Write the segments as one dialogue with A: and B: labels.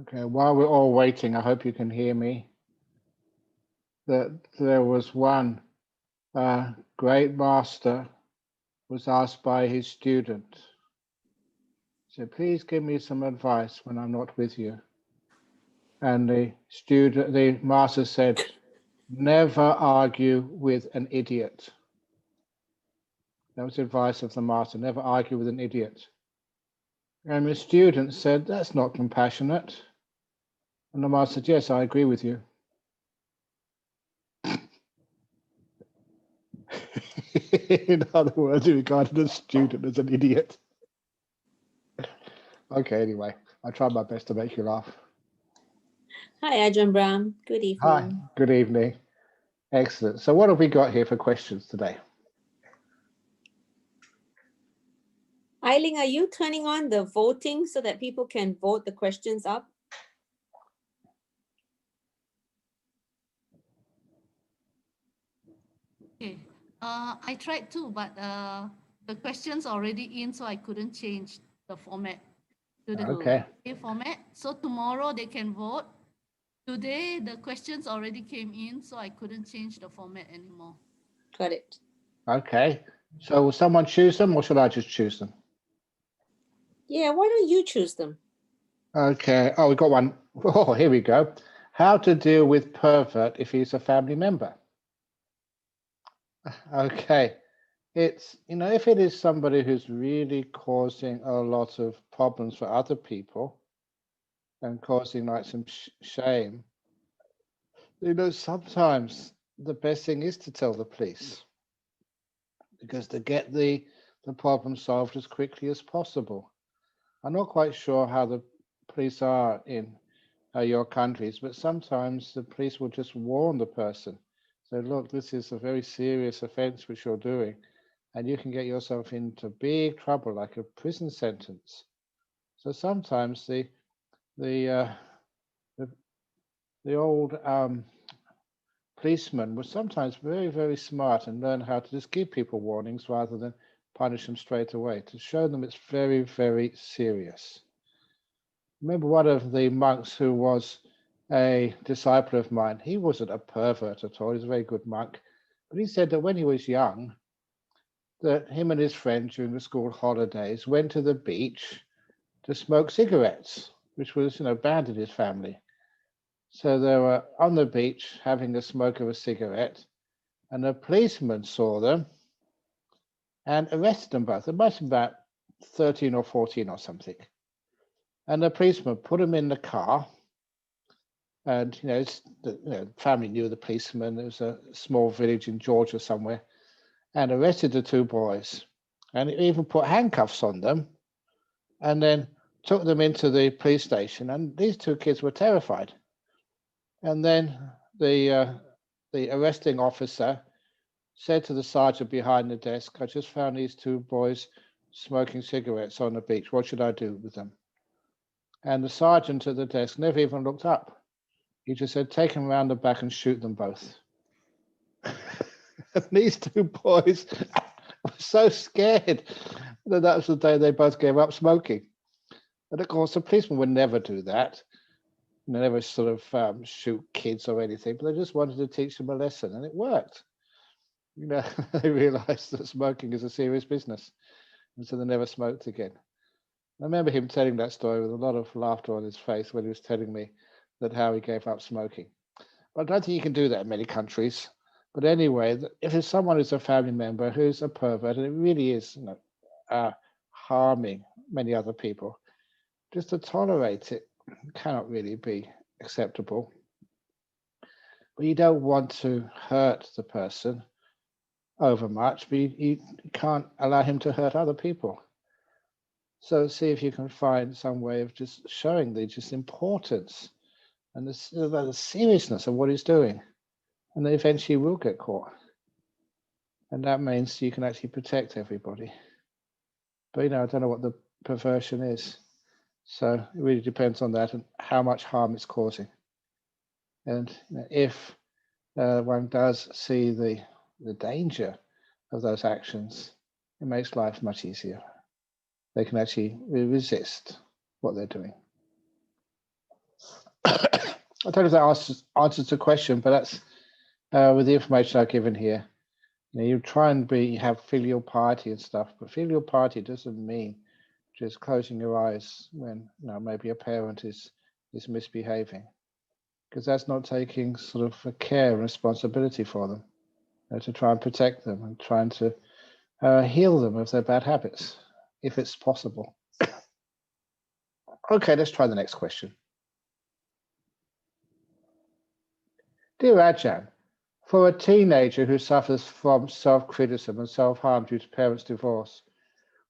A: Okay, while we're all waiting, I hope you can hear me. That there was one great master was asked by his student, so please give me some advice when I'm not with you. And the master said, never argue with an idiot. That was the advice of the master, never argue with an idiot. And the student said, that's not compassionate. And the master said, yes, I agree with you. In other words, he regarded the student as an idiot. Okay, anyway, I tried my best to make you laugh.
B: Hi, Ajahn Brahm. Good evening.
A: Hi, good evening. Excellent. So what have we got here for questions today?
B: Eiling, are you turning on the voting so that people can vote the questions up?
C: Okay, I tried to, but the questions already in, so I couldn't change the format to the format. So tomorrow they can vote. Today the questions already came in, so I couldn't change the format anymore.
B: Got it.
A: Okay. So will someone choose them, or should I just choose them?
B: Yeah, why don't you choose them?
A: Okay. Oh, we got one. Oh, here we go. How to deal with pervert if he's a family member. Okay. It's, if it is somebody who's really causing a lot of problems for other people and causing like some shame, sometimes the best thing is to tell the police, because to get the problem solved as quickly as possible. I'm not quite sure how the police are in your countries, but sometimes the police will just warn the person. So look, this is a very serious offense which you're doing, and you can get yourself into big trouble, like a prison sentence. So sometimes the old policemen were sometimes very, very smart and learn how to just give people warnings rather than punish them straight away, to show them it's very, very serious. Remember one of the monks who was a disciple of mine, he wasn't a pervert at all, he was a very good monk, but he said that when he was young, that him and his friend during the school holidays went to the beach to smoke cigarettes, which was, banned in his family. So they were on the beach having a smoke of a cigarette, and a policeman saw them and arrested them both. They must have been about 13 or 14 or something. And the policeman put them in the car, and the family knew the policeman. It was a small village in Georgia somewhere, and arrested the two boys, and even put handcuffs on them, and then took them into the police station. And these two kids were terrified. And then the arresting officer said to the sergeant behind the desk, I just found these two boys smoking cigarettes on the beach. What should I do with them? And the sergeant at the desk never even looked up. He just said, take them around the back and shoot them both. And these two boys were so scared that was the day they both gave up smoking. And of course, the policeman would never do that. They never sort of shoot kids or anything, but they just wanted to teach them a lesson, and it worked. They realized that smoking is a serious business, and so they never smoked again. I remember him telling that story with a lot of laughter on his face when he was telling me that how he gave up smoking. But I don't think you can do that in many countries. But anyway, if it's someone who's a family member who's a pervert, and it really is harming many other people, just to tolerate it cannot really be acceptable. But you don't want to hurt the person over much, but you can't allow him to hurt other people. So see if you can find some way of just showing the just importance and the seriousness of what he's doing. And then eventually he will get caught. And that means you can actually protect everybody. But I don't know what the perversion is. So it really depends on that and how much harm it's causing. And if one does see the danger of those actions, it makes life much easier. They can actually resist what they're doing. I don't know if that answers the question, but that's with the information I've given here. You try and have filial piety and stuff, but filial piety doesn't mean just closing your eyes when maybe a parent is misbehaving, because that's not taking sort of a care and responsibility for them, to try and protect them and trying to heal them of their bad habits, if it's possible. Okay, let's try the next question. Dear Ajahn, for a teenager who suffers from self-criticism and self-harm due to parents' divorce,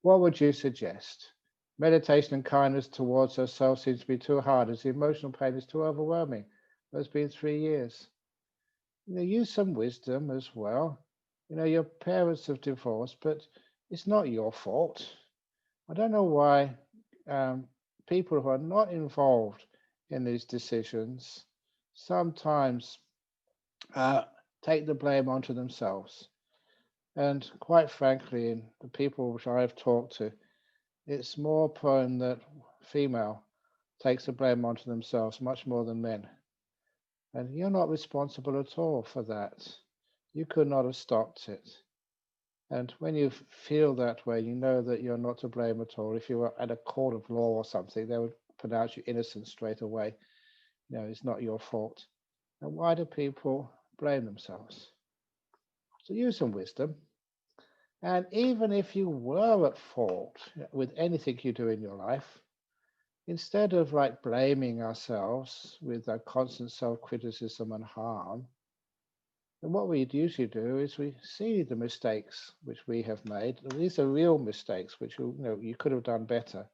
A: what would you suggest? Meditation and kindness towards herself seems to be too hard as the emotional pain is too overwhelming. It's been 3 years. Use some wisdom as well. Your parents have divorced, but it's not your fault. I don't know why people who are not involved in these decisions sometimes take the blame onto themselves. And quite frankly, in the people which I've talked to, it's more prone that female takes the blame onto themselves much more than men. And you're not responsible at all for that. You could not have stopped it. And when you feel that way, you know that you're not to blame at all. If you were at a court of law or something, they would pronounce you innocent straight away. It's not your fault. And why do people blame themselves? So use some wisdom. And even if you were at fault with anything you do in your life, instead of blaming ourselves with a constant self-criticism and harm, then what we usually do is we see the mistakes which we have made. These are real mistakes which you could have done better.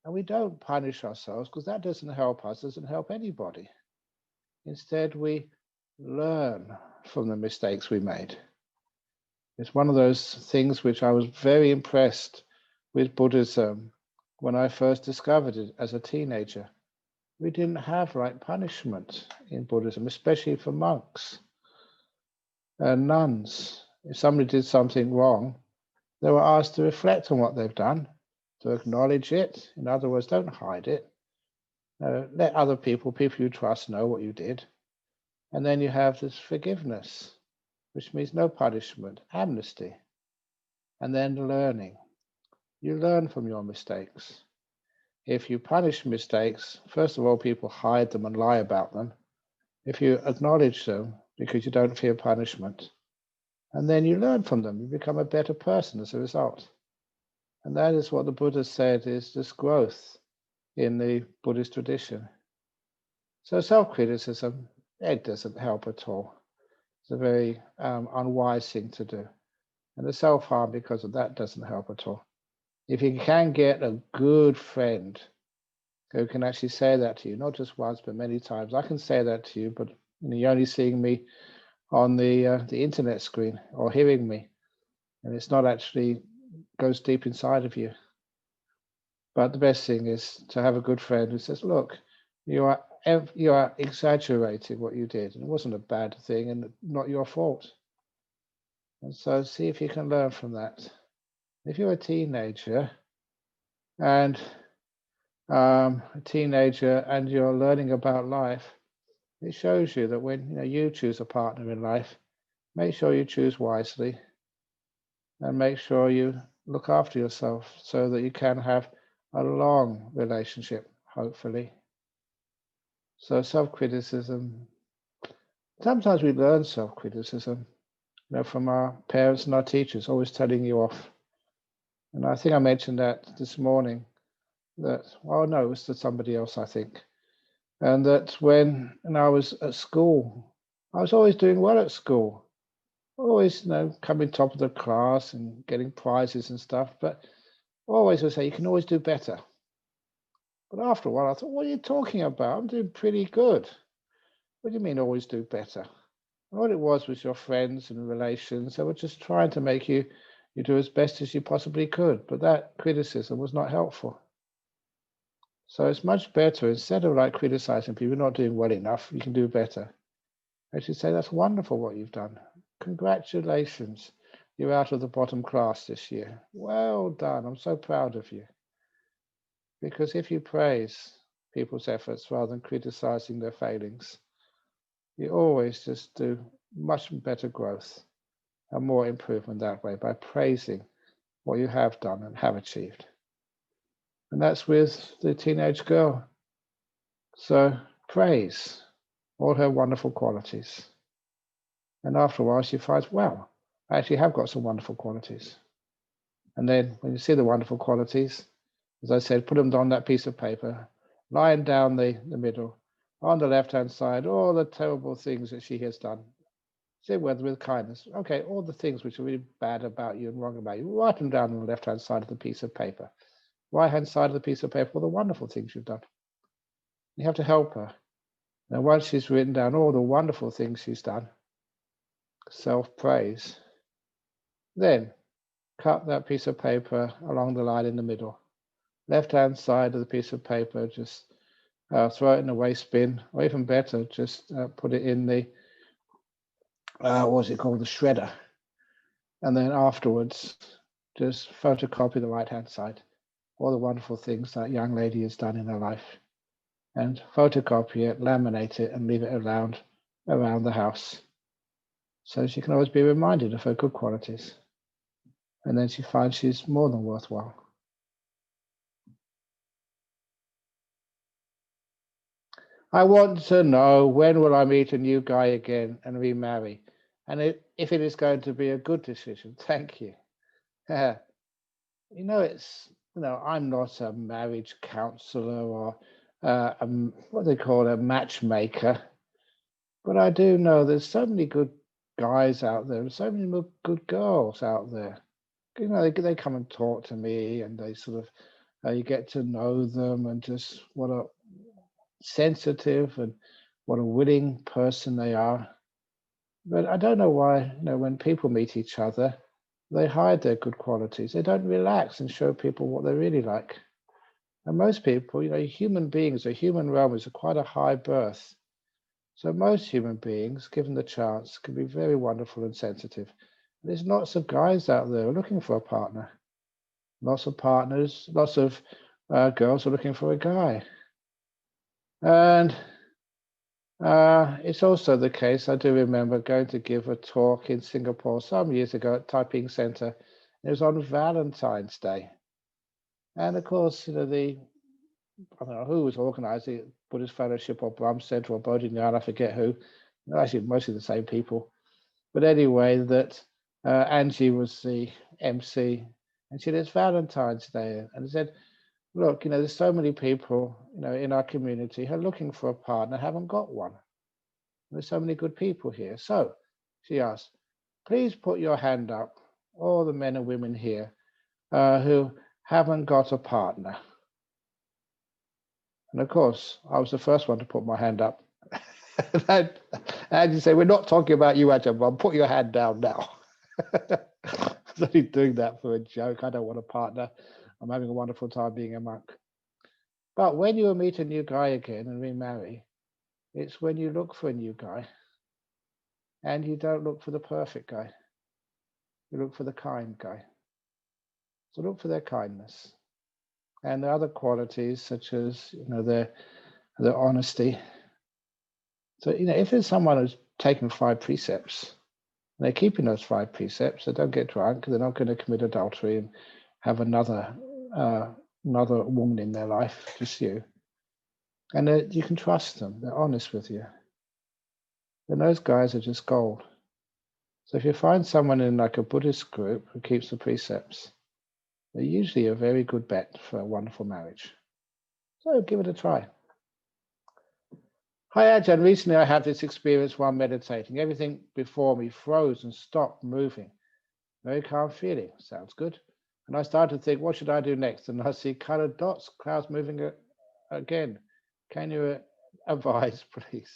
A: And we don't punish ourselves because that doesn't help us, doesn't help anybody. Instead, we learn from the mistakes we made. It's one of those things which I was very impressed with Buddhism when I first discovered it as a teenager. We didn't have punishment in Buddhism, especially for monks and nuns. If somebody did something wrong, they were asked to reflect on what they've done, to acknowledge it. In other words, don't hide it. Let other people you trust, know what you did. And then you have this forgiveness, which means no punishment, amnesty. And then learning. You learn from your mistakes. If you punish mistakes, first of all, people hide them and lie about them. If you acknowledge them because you don't fear punishment, and then you learn from them, you become a better person as a result. And that is what the Buddha said is this growth in the Buddhist tradition. So self-criticism, it doesn't help at all. It's a very unwise thing to do. And the self-harm because of that doesn't help at all. If you can get a good friend who can actually say that to you, not just once, but many times. I can say that to you, but you're only seeing me on the internet screen or hearing me. And it's not actually goes deep inside of you. But the best thing is to have a good friend who says, look, you are exaggerating what you did. It wasn't a bad thing and not your fault. And so see if you can learn from that. If you're a teenager and you're learning about life, it shows you that when you choose a partner in life, make sure you choose wisely and make sure you look after yourself so that you can have a long relationship, hopefully. So self-criticism, sometimes we learn self-criticism from our parents and our teachers, always telling you off. And I think I mentioned that this morning, that, oh no, it was to somebody else, I think. And that when I was at school, I was always doing well at school. Always, coming top of the class and getting prizes and stuff, but always would say, you can always do better. But after a while, I thought, what are you talking about? I'm doing pretty good. What do you mean always do better? And what it was your friends and relations. They were just trying to make you do as best as you possibly could. But that criticism was not helpful. So it's much better, instead of criticizing people not doing well enough, you can do better. Actually say, that's wonderful what you've done. Congratulations. You're out of the bottom class this year. Well done. I'm so proud of you. Because if you praise people's efforts rather than criticizing their failings. You always just do much better growth and more improvement that way by praising what you have done and have achieved. And that's with the teenage girl. So praise all her wonderful qualities. And after a while, she finds, well, I actually have got some wonderful qualities. And then when you see the wonderful qualities, as I said, put them on that piece of paper, lying down the middle. On the left-hand side, all the terrible things that she has done. Say with kindness. Okay, all the things which are really bad about you and wrong about you, write them down on the left-hand side of the piece of paper. Right-hand side of the piece of paper, all the wonderful things you've done. You have to help her. And once she's written down all the wonderful things she's done, self-praise, then cut that piece of paper along the line in the middle. Left-hand side of the piece of paper, just throw it in the waste bin, or even better, just put it in the, what's it called, the shredder. And then afterwards, just photocopy the right-hand side, all the wonderful things that young lady has done in her life, and photocopy it, laminate it, and leave it around the house. So she can always be reminded of her good qualities. And then she finds she's more than worthwhile. I want to know, when will I meet a new guy again and remarry? And if it is going to be a good decision. Thank you. I'm not a marriage counselor or what they call a matchmaker. But I do know there's so many good guys out there, and so many good girls out there. You know, they come and talk to me, and they sort of, you get to know them, and just what a sensitive and what a willing person they are. But I don't know why, when people meet each other, they hide their good qualities. They don't relax and show people what they're really like. And most people, human beings, the human realm is quite a high birth. So most human beings, given the chance, can be very wonderful and sensitive. There's lots of guys out there looking for a partner. Lots of partners, lots of girls are looking for a guy. And it's also the case, I do remember going to give a talk in Singapore some years ago at Taiping Center. It was on Valentine's Day. And of course, I don't know who was organizing it, Buddhist Fellowship or Brahm Center or Bodhinyana, I forget who. Actually, mostly the same people. But anyway, that Angie was the MC, and she said, it's Valentine's Day. And I said, look, there's so many people, in our community who are looking for a partner, haven't got one. There's so many good people here. So she asked, please put your hand up, all the men and women here who haven't got a partner. And of course, I was the first one to put my hand up. And you say, we're not talking about you, Ajahn Brahm. Put your hand down now. I was only doing that for a joke. I don't want a partner. I'm having a wonderful time being a monk. But when you meet a new guy again and remarry, it's when you look for a new guy. And you don't look for the perfect guy. You look for the kind guy. So look for their kindness. And the other qualities, such as, their honesty. So, if there's someone who's taken 5 precepts, and they're keeping those 5 precepts, they don't get drunk, they're not going to commit adultery and have another woman in their life, just you. And you can trust them, they're honest with you. Then those guys are just gold. So if you find someone in like a Buddhist group who keeps the precepts, they're usually a very good bet for a wonderful marriage. So give it a try. Hi Ajahn, recently I had this experience while meditating. Everything before me froze and stopped moving. Very calm feeling, sounds good. And I started to think, what should I do next? And I see colored dots, clouds moving again. Can you advise, please?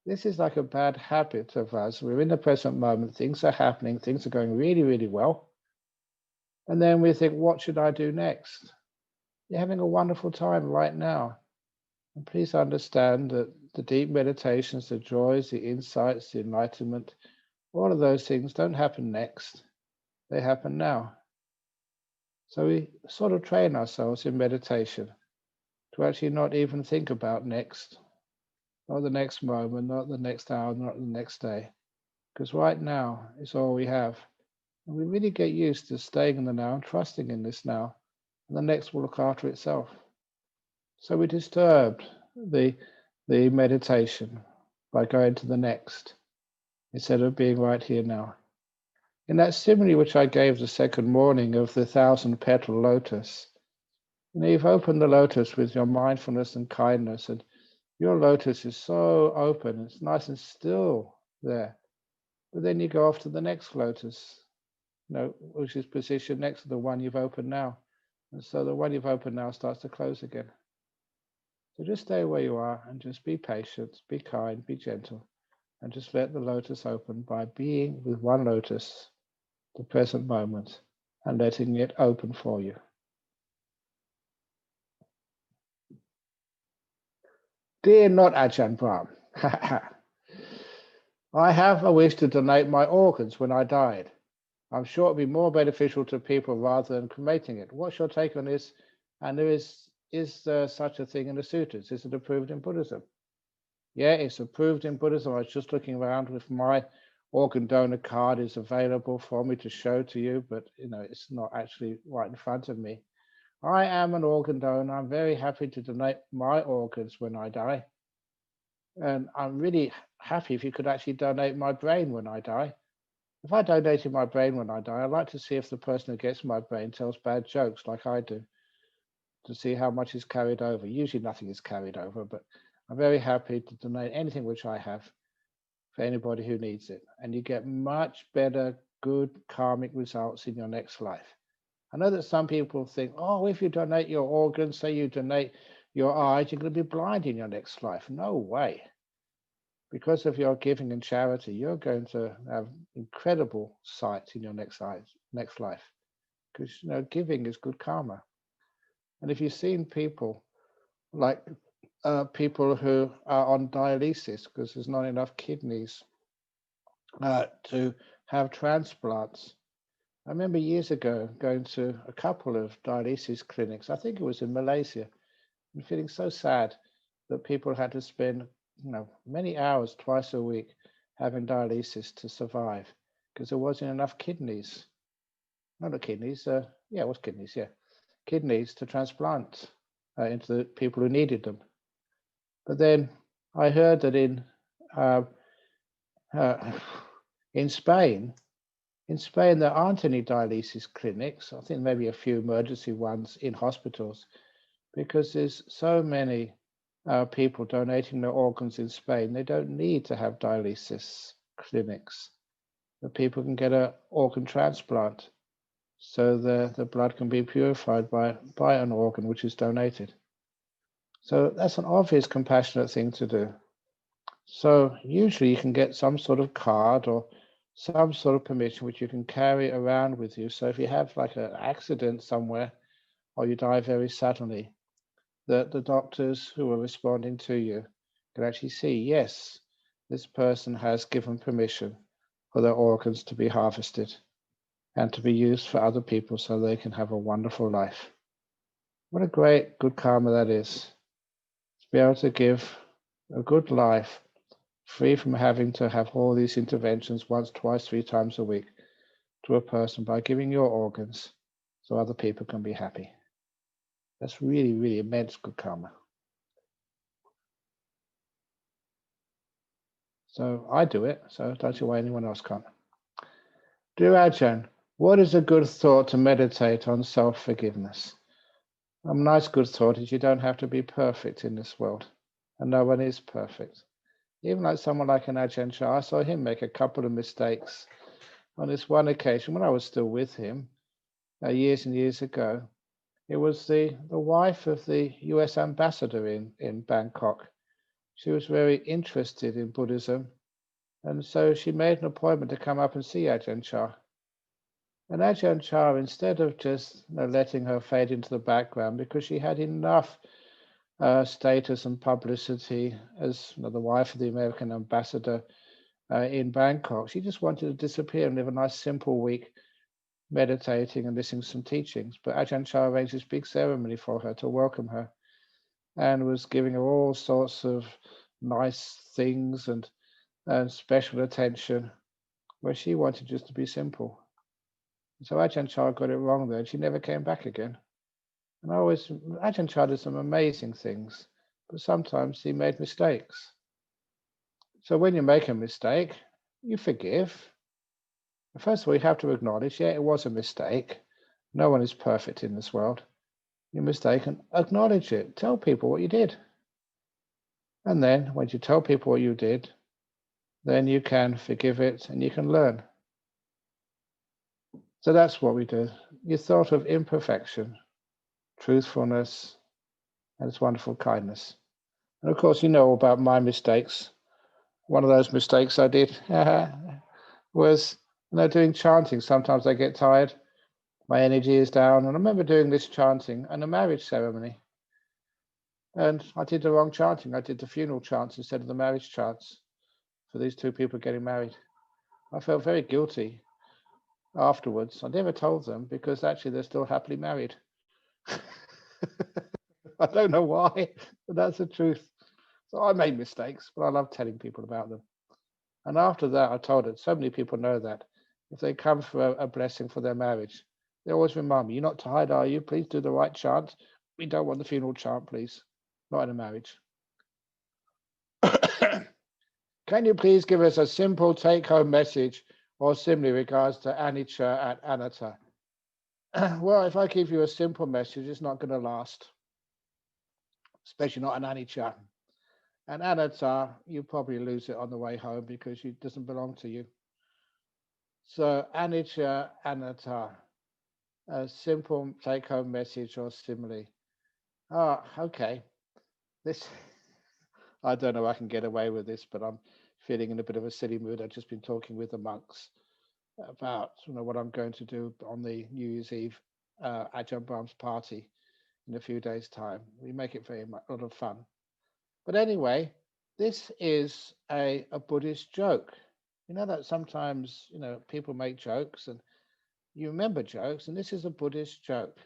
A: This is like a bad habit of us. We're in the present moment, things are happening, things are going really, really well. And then we think, what should I do next? You're having a wonderful time right now. And please understand that the deep meditations, the joys, the insights, the enlightenment, all of those things don't happen next. They happen now. So we sort of train ourselves in meditation to actually not even think about next, not the next moment, not the next hour, not the next day. Because right now is all we have. And we really get used to staying in the now and trusting in this now, and the next will look after itself. So we disturbed the meditation by going to the next instead of being right here now. In that simile which I gave the second morning of the 1,000-petal lotus, you've opened the lotus with your mindfulness and kindness, and your lotus is so open, it's nice and still there. But then you go off to the next lotus, which is positioned next to the one you've opened now. And so the one you've opened now starts to close again. So just stay where you are and just be patient, be kind, be gentle, and just let the lotus open by being with one lotus, the present moment, and letting it open for you. Dear not Ajahn Brahm, I have a wish to donate my organs when I died. I'm sure it'd be more beneficial to people rather than cremating it. What's your take on this? And is there such a thing in the sutras? Is it approved in Buddhism? Yeah, it's approved in Buddhism. I was just looking around with my organ donor card is available for me to show to you, but it's not actually right in front of me. I am an organ donor. I'm very happy to donate my organs when I die. And I'm really happy if you could actually donate my brain when I die. If I donated my brain when I die, I'd like to see if the person who gets my brain tells bad jokes like I do, to see how much is carried over. Usually nothing is carried over, but I'm very happy to donate anything which I have for anybody who needs it. And you get much better, good karmic results in your next life. I know that some people think, oh, if you donate your organs, say you donate your eyes, you're going to be blind in your next life. No way. Because of your giving and charity, you're going to have incredible sight in your next life. Because giving is good karma. And if you've seen people like people who are on dialysis because there's not enough kidneys to have transplants. I remember years ago going to a couple of dialysis clinics. I think it was in Malaysia, and feeling so sad that people had to spend many hours twice a week having dialysis to survive because there wasn't enough kidneys. Not the kidneys, it was kidneys, yeah. Kidneys to transplant into the people who needed them. But then I heard that in Spain there aren't any dialysis clinics. I think maybe a few emergency ones in hospitals, because there's so many people donating their organs in Spain. They don't need to have dialysis clinics. The people can get an organ transplant, so the blood can be purified by an organ which is donated. So that's an obvious compassionate thing to do. So usually you can get some sort of card or some sort of permission which you can carry around with you. So if you have like an accident somewhere or you die very suddenly, the doctors who are responding to you can actually see, yes, this person has given permission for their organs to be harvested and to be used for other people so they can have a wonderful life. What a great good karma that is, to be able to give a good life free from having to have all these interventions once, twice, 3 times a week to a person by giving your organs so other people can be happy. That's really, really immense good karma. So I do it, so don't see why anyone else can't. Dear Ajahn, what is a good thought to meditate on self-forgiveness? A nice good thought is you don't have to be perfect in this world, and no one is perfect. Even like someone like an Ajahn Chah, I saw him make a couple of mistakes on this one occasion when I was still with him years and years ago. It was the wife of the US ambassador in Bangkok. She was very interested in Buddhism, and so she made an appointment to come up and see Ajahn Chah. And Ajahn Chah, instead of just letting her fade into the background, because she had enough status and publicity as the wife of the American ambassador in Bangkok, she just wanted to disappear and live a nice simple week meditating and listening to some teachings. But Ajahn Chah arranged this big ceremony for her to welcome her. and was giving her all sorts of nice things and special attention, where she wanted just to be simple. So Ajahn Chah got it wrong there, and she never came back again. And Ajahn Chah did some amazing things, but sometimes he made mistakes. So when you make a mistake, you forgive. First of all, you have to acknowledge, yeah, it was a mistake. No one is perfect in this world. You're mistaken, acknowledge it. Tell people what you did. And then when you tell people what you did, then you can forgive it and you can learn. So that's what we do. You thought of imperfection, truthfulness, and its wonderful kindness. And of course, you know all about my mistakes. One of those mistakes I did was doing chanting. Sometimes I get tired, my energy is down. And I remember doing this chanting in a marriage ceremony. And I did the wrong chanting. I did the funeral chants instead of the marriage chants for these two people getting married. I felt very guilty afterwards. I never told them because actually they're still happily married. I don't know why, but that's the truth. So I made mistakes, but I love telling people about them. And after that, I told it. So many people know that if they come for a blessing for their marriage, they always remind me, "You're not tired, are you? Please do the right chant. We don't want the funeral chant, please. Not in a marriage." Can you please give us a simple take-home message or similarly regards to anicca and anatta? Well, if I give you a simple message, it's not going to last, especially not an anicca. And anatta, you probably lose it on the way home because it doesn't belong to you. So anicca, anatta, a simple take-home message or simile. Okay. This, I don't know if I can get away with this, but I'm feeling in a bit of a silly mood. I've just been talking with the monks about what I'm going to do on the New Year's Eve Ajahn Brahm's party in a few days' time. We make it a lot of fun. But anyway, this is a Buddhist joke. You know that sometimes people make jokes and you remember jokes, and this is a Buddhist joke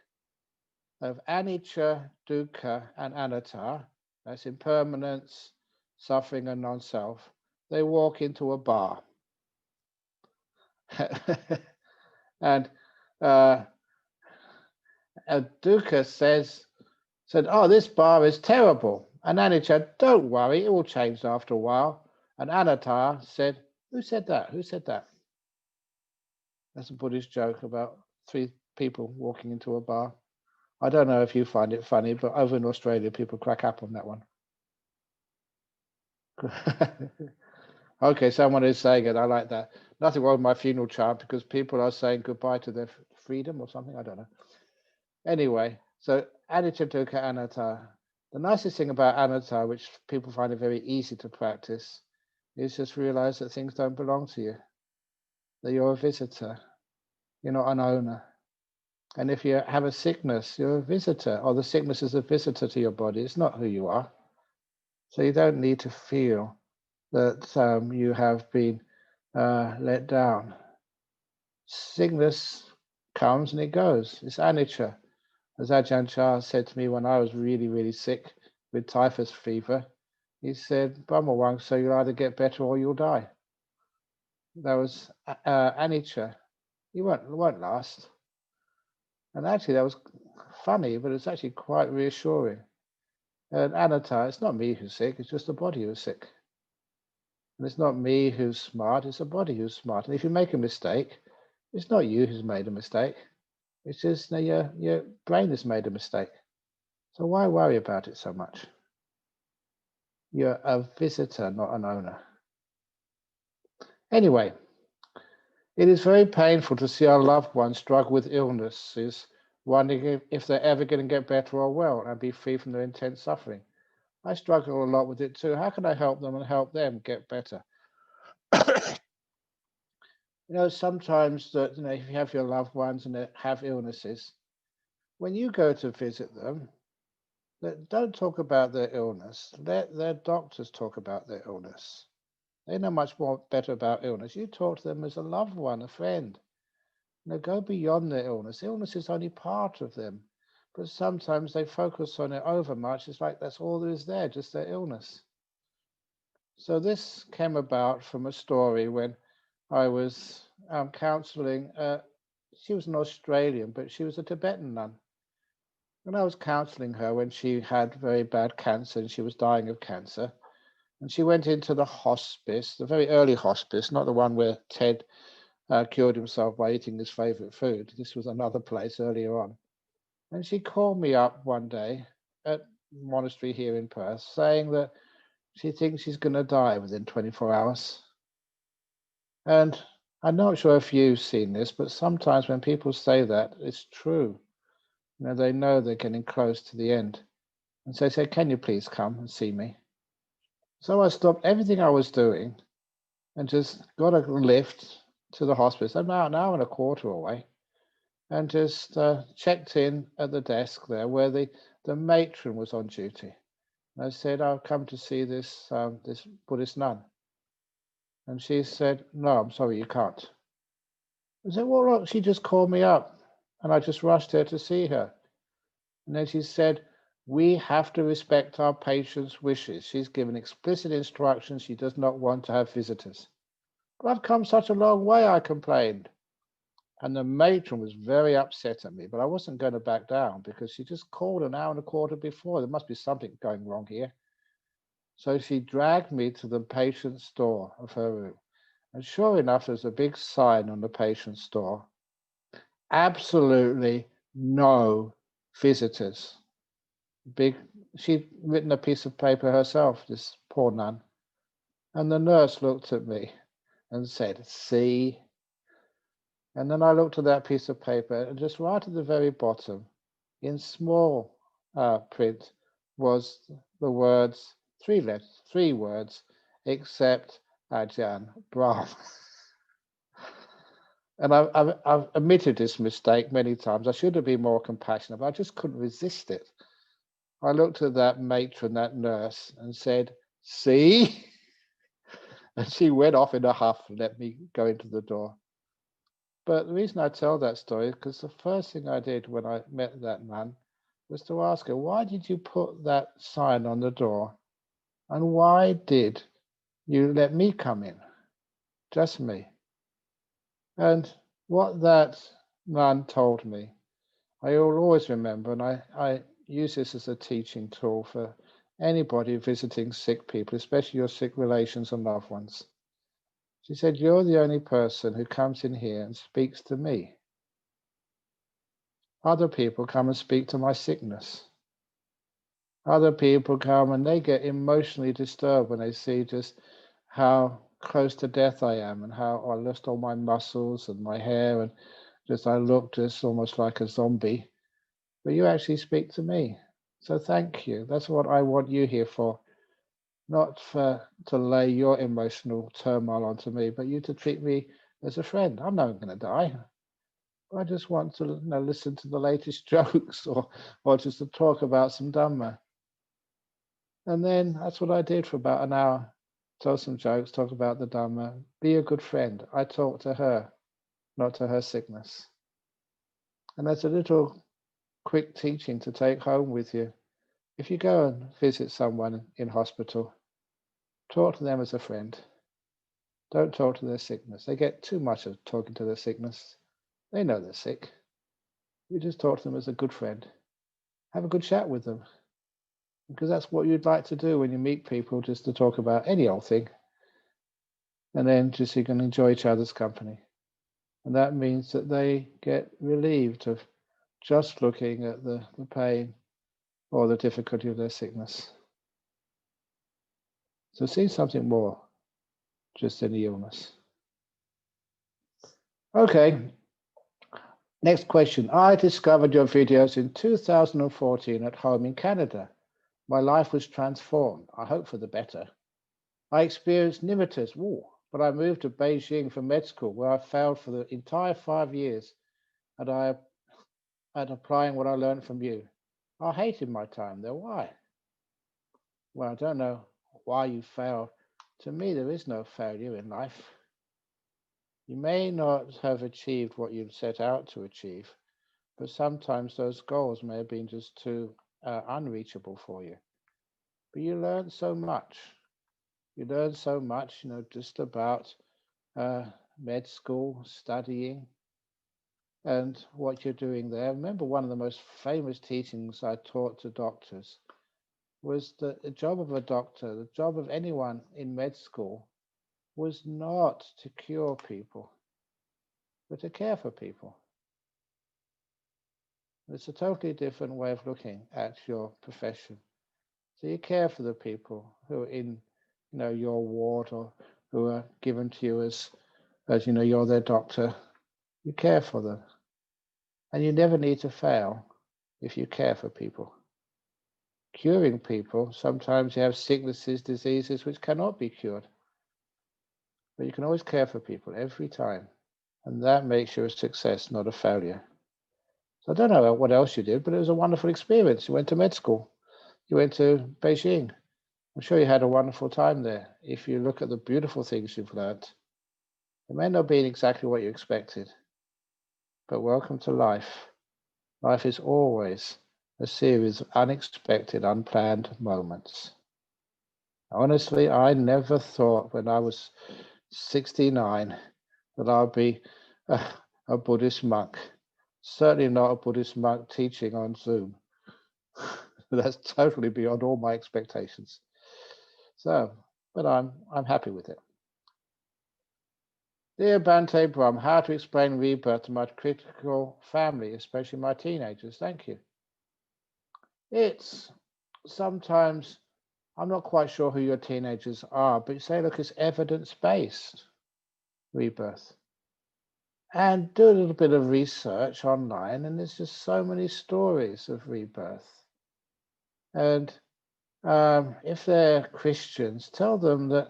A: of anicca, dukkha, and anatta. That's impermanence, suffering, and non-self. They walk into a bar. And dukkha said, "Oh, this bar is terrible." And anicca, "Don't worry, it will change after a while." And anatta said, "Who said that? Who said that?" That's a Buddhist joke about three people walking into a bar. I don't know if you find it funny, but over in Australia, people crack up on that one. Okay, someone is saying it. I like that. Nothing wrong with my funeral chant because people are saying goodbye to their freedom or something. I don't know. Anyway, so anicca, dukkha, anatta. The nicest thing about anatta, which people find it very easy to practice, is just realize that things don't belong to you. That you're a visitor. You're not an owner. And if you have a sickness, you're a visitor, or the sickness is a visitor to your body. It's not who you are. So you don't need to feel that you have been let down. Sickness comes and it goes. It's anicca. As Ajahn Chah said to me when I was really, really sick with typhus fever, he said, "Brahmawang, so you'll either get better or you'll die." That was anicca. It won't last. And actually that was funny, but it's actually quite reassuring. And anatta, it's not me who's sick, it's just the body who's sick. And it's not me who's smart, it's the body who's smart. And if you make a mistake, it's not you who's made a mistake. It's just your brain has made a mistake. So why worry about it so much? You're a visitor, not an owner. Anyway, it is very painful to see our loved ones struggle with illnesses, wondering if they're ever going to get better or well and be free from their intense suffering. I struggle a lot with it too. How can I help them and help them get better? Sometimes that if you have your loved ones and they have illnesses, when you go to visit them, don't talk about their illness. Let their doctors talk about their illness. They know much more better about illness. You talk to them as a loved one, a friend. Go beyond their illness. Illness is only part of them. but sometimes they focus on it over much. It's like that's all there is there, just their illness. So this came about from a story when I was counseling. She was an Australian, but she was a Tibetan nun. And I was counseling her when she had very bad cancer and she was dying of cancer. And she went into the hospice, the very early hospice, not the one where Ted cured himself by eating his favorite food. This was another place earlier on. And she called me up one day at monastery here in Perth saying that she thinks she's going to die within 24 hours. And I'm not sure if you've seen this, but sometimes when people say that, it's true. You know, they know they're getting close to the end. And so they say, can you please come and see me? So I stopped everything I was doing and just got a lift to the hospice, about an hour and a quarter away, and just checked in at the desk there where the matron was on duty. And I said, I've come to see this this Buddhist nun. And she said, no, I'm sorry, you can't. I said, well, look, she just called me up and I just rushed here to see her. And then she said, we have to respect our patient's wishes. She's given explicit instructions. She does not want to have visitors. But I've come such a long way, I complained. And the matron was very upset at me, but I wasn't going to back down because she just called an hour and a quarter before. There must be something going wrong here. So she dragged me to the patient's door of her room. And sure enough, there's a big sign on the patient's door. Absolutely no visitors. She'd written a piece of paper herself, this poor nun. And the nurse looked at me and said, see? And then I looked at that piece of paper, and just right at the very bottom, in small print, was the words, three words, except Ajahn Brahm. And I've admitted this mistake many times. I should have been more compassionate, but I just couldn't resist it. I looked at that matron, that nurse, and said, see? And she went off in a huff and let me go into the door. But the reason I tell that story is because the first thing I did when I met that nun was to ask her, why did you put that sign on the door? And why did you let me come in? Just me. And what that nun told me, I will always remember, and I use this as a teaching tool for anybody visiting sick people, especially your sick relations and loved ones. She said, you're the only person who comes in here and speaks to me. Other people come and speak to my sickness. Other people come and they get emotionally disturbed when they see just how close to death I am and how I lost all my muscles and my hair and just I look just almost like a zombie. But you actually speak to me. So thank you. That's what I want you here for. Not to lay your emotional turmoil onto me, but you to treat me as a friend. I'm not going to die. I just want to listen to the latest jokes or just to talk about some Dhamma. And then that's what I did for about an hour. Tell some jokes, talk about the Dhamma, be a good friend. I talk to her, not to her sickness. And that's a little quick teaching to take home with you. If you go and visit someone in hospital, talk to them as a friend. Don't talk to their sickness. They get too much of talking to their sickness. They know they're sick. You just talk to them as a good friend. Have a good chat with them. Because that's what you'd like to do when you meet people, just to talk about any old thing. And then just so you can enjoy each other's company. And that means that they get relieved of just looking at the pain or the difficulty of their sickness. So see something more just in the illness. Okay, next question. I discovered your videos in 2014 at home in Canada. My life was transformed, I hope for the better. I experienced nimittas, but I moved to Beijing for med school, where I failed for the entire 5 years at applying what I learned from you. I hated my time there. Why? Well, I don't know why you failed. To me, there is no failure in life. You may not have achieved what you set out to achieve, but sometimes those goals may have been just too unreachable for you. But you learn so much. You learn so much, just about med school, studying, and what you're doing there. Remember, one of the most famous teachings I taught to doctors was that the job of a doctor, the job of anyone in med school, was not to cure people, but to care for people. It's a totally different way of looking at your profession. So you care for the people who are in, your ward, or who are given to you as you're their doctor. You care for them, and you never need to fail if you care for people. Curing people, sometimes you have sicknesses, diseases which cannot be cured, but you can always care for people every time, and that makes you a success, not a failure. So I don't know what else you did, but it was a wonderful experience. You went to med school. You went to Beijing. I'm sure you had a wonderful time there. If you look at the beautiful things you've learned, it may not be exactly what you expected, but welcome to life. Life is always a series of unexpected, unplanned moments. Honestly, I never thought when I was 69 that I'd be a Buddhist monk. Certainly not a Buddhist monk teaching on Zoom. That's totally beyond all my expectations. So, but I'm happy with it. Dear Bhante Brahm, how to explain rebirth to my critical family, especially my teenagers? Thank you. It's sometimes, I'm not quite sure who your teenagers are, but you say, look, it's evidence-based rebirth. And do a little bit of research online, and there's just so many stories of rebirth. And if they're Christians, tell them that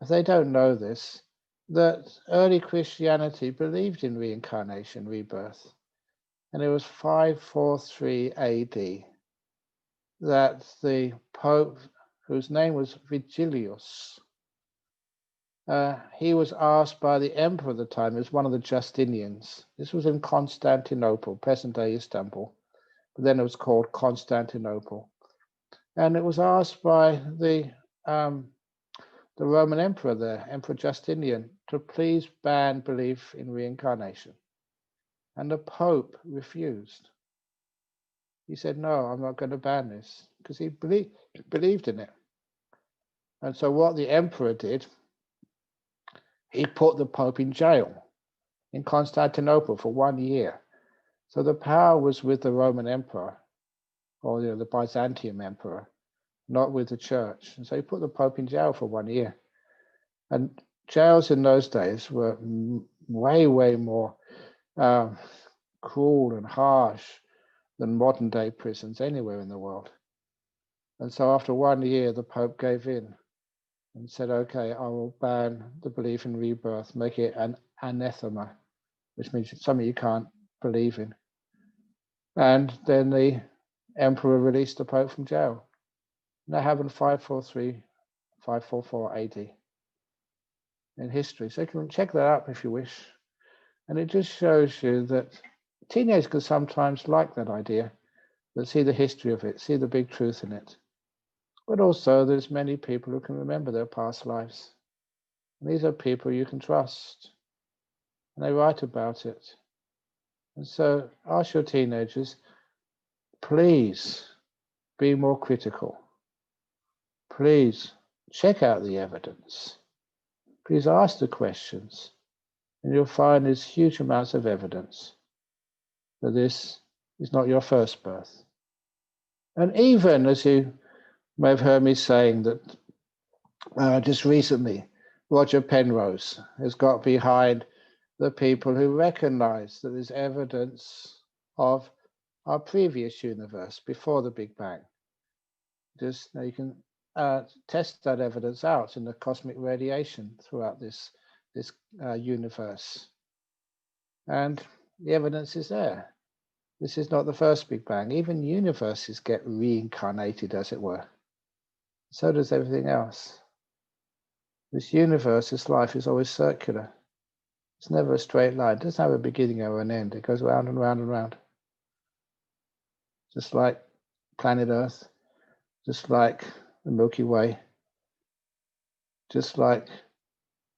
A: if they don't know this, that early Christianity believed in reincarnation, rebirth. And it was 543 AD that the Pope, whose name was Vigilius, he was asked by the emperor at the time, he was one of the Justinians. This was in Constantinople, present-day Istanbul, but then it was called Constantinople. And it was asked by the Roman emperor there, Emperor Justinian, to please ban belief in reincarnation. And the Pope refused. He said, no, I'm not going to ban this, because he believed in it. And so what the emperor did, he put the Pope in jail in Constantinople for 1 year. So the power was with the Roman emperor, or the Byzantium emperor, not with the church. And so he put the Pope in jail for 1 year. And jails in those days were way, way more cruel and harsh than modern day prisons anywhere in the world. And so after 1 year, the Pope gave in and said, okay, I will ban the belief in rebirth, make it an anathema, which means something you can't believe in. And then the emperor released the Pope from jail. And that happened 543, 544 AD in history. So you can check that up if you wish. And it just shows you that teenagers can sometimes like that idea, but see the history of it, see the big truth in it. But also there's many people who can remember their past lives. And these are people you can trust. And they write about it. And so ask your teenagers, please be more critical. Please check out the evidence. Please ask the questions. And you'll find there's huge amounts of evidence that this is not your first birth. And even, as you may have heard me saying, that just recently, Roger Penrose has got behind the people who recognize that there's evidence of our previous universe before the Big Bang. Just you can test that evidence out in the cosmic radiation throughout this universe. And the evidence is there. This is not the first Big Bang. Even universes get reincarnated, as it were. So does everything else. This universe, this life, is always circular. It's never a straight line. It doesn't have a beginning or an end. It goes round and round and round. just like planet Earth, just like the Milky Way, just like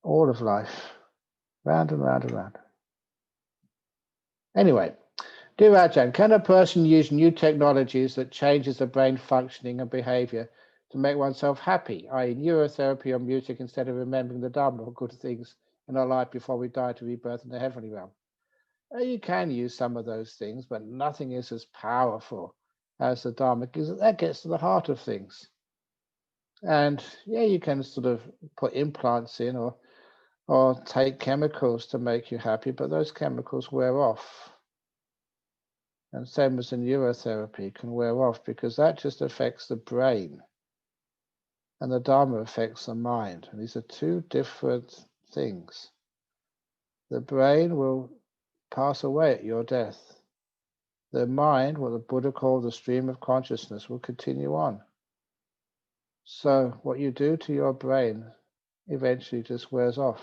A: all of life, round and round and round. Anyway, dear Ajahn, can a person use new technologies that changes the brain functioning and behavior to make oneself happy, i.e. neurotherapy or music, instead of remembering the Dharma or good things in our life before we die to rebirth in the heavenly realm? You can use some of those things, but nothing is as powerful as the Dharma, because that gets to the heart of things. And yeah, you can sort of put implants in or take chemicals to make you happy, but those chemicals wear off. And same as the neurotherapy can wear off, because that just affects the brain. And the Dharma affects the mind. And these are two different things. The brain will pass away at your death. The mind, what the Buddha called the stream of consciousness, will continue on. So what you do to your brain eventually just wears off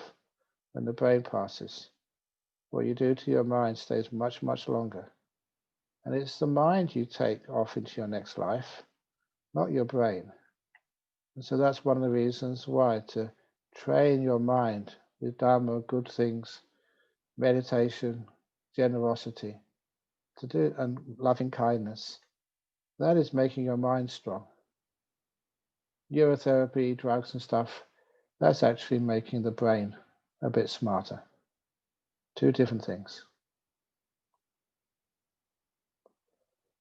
A: when the brain passes. What you do to your mind stays much, much longer. And it's the mind you take off into your next life, not your brain. And so that's one of the reasons why, to train your mind with Dharma, good things, meditation, generosity, to do, and loving kindness. That is making your mind strong. Neurotherapy, drugs and stuff, that's actually making the brain a bit smarter. Two different things.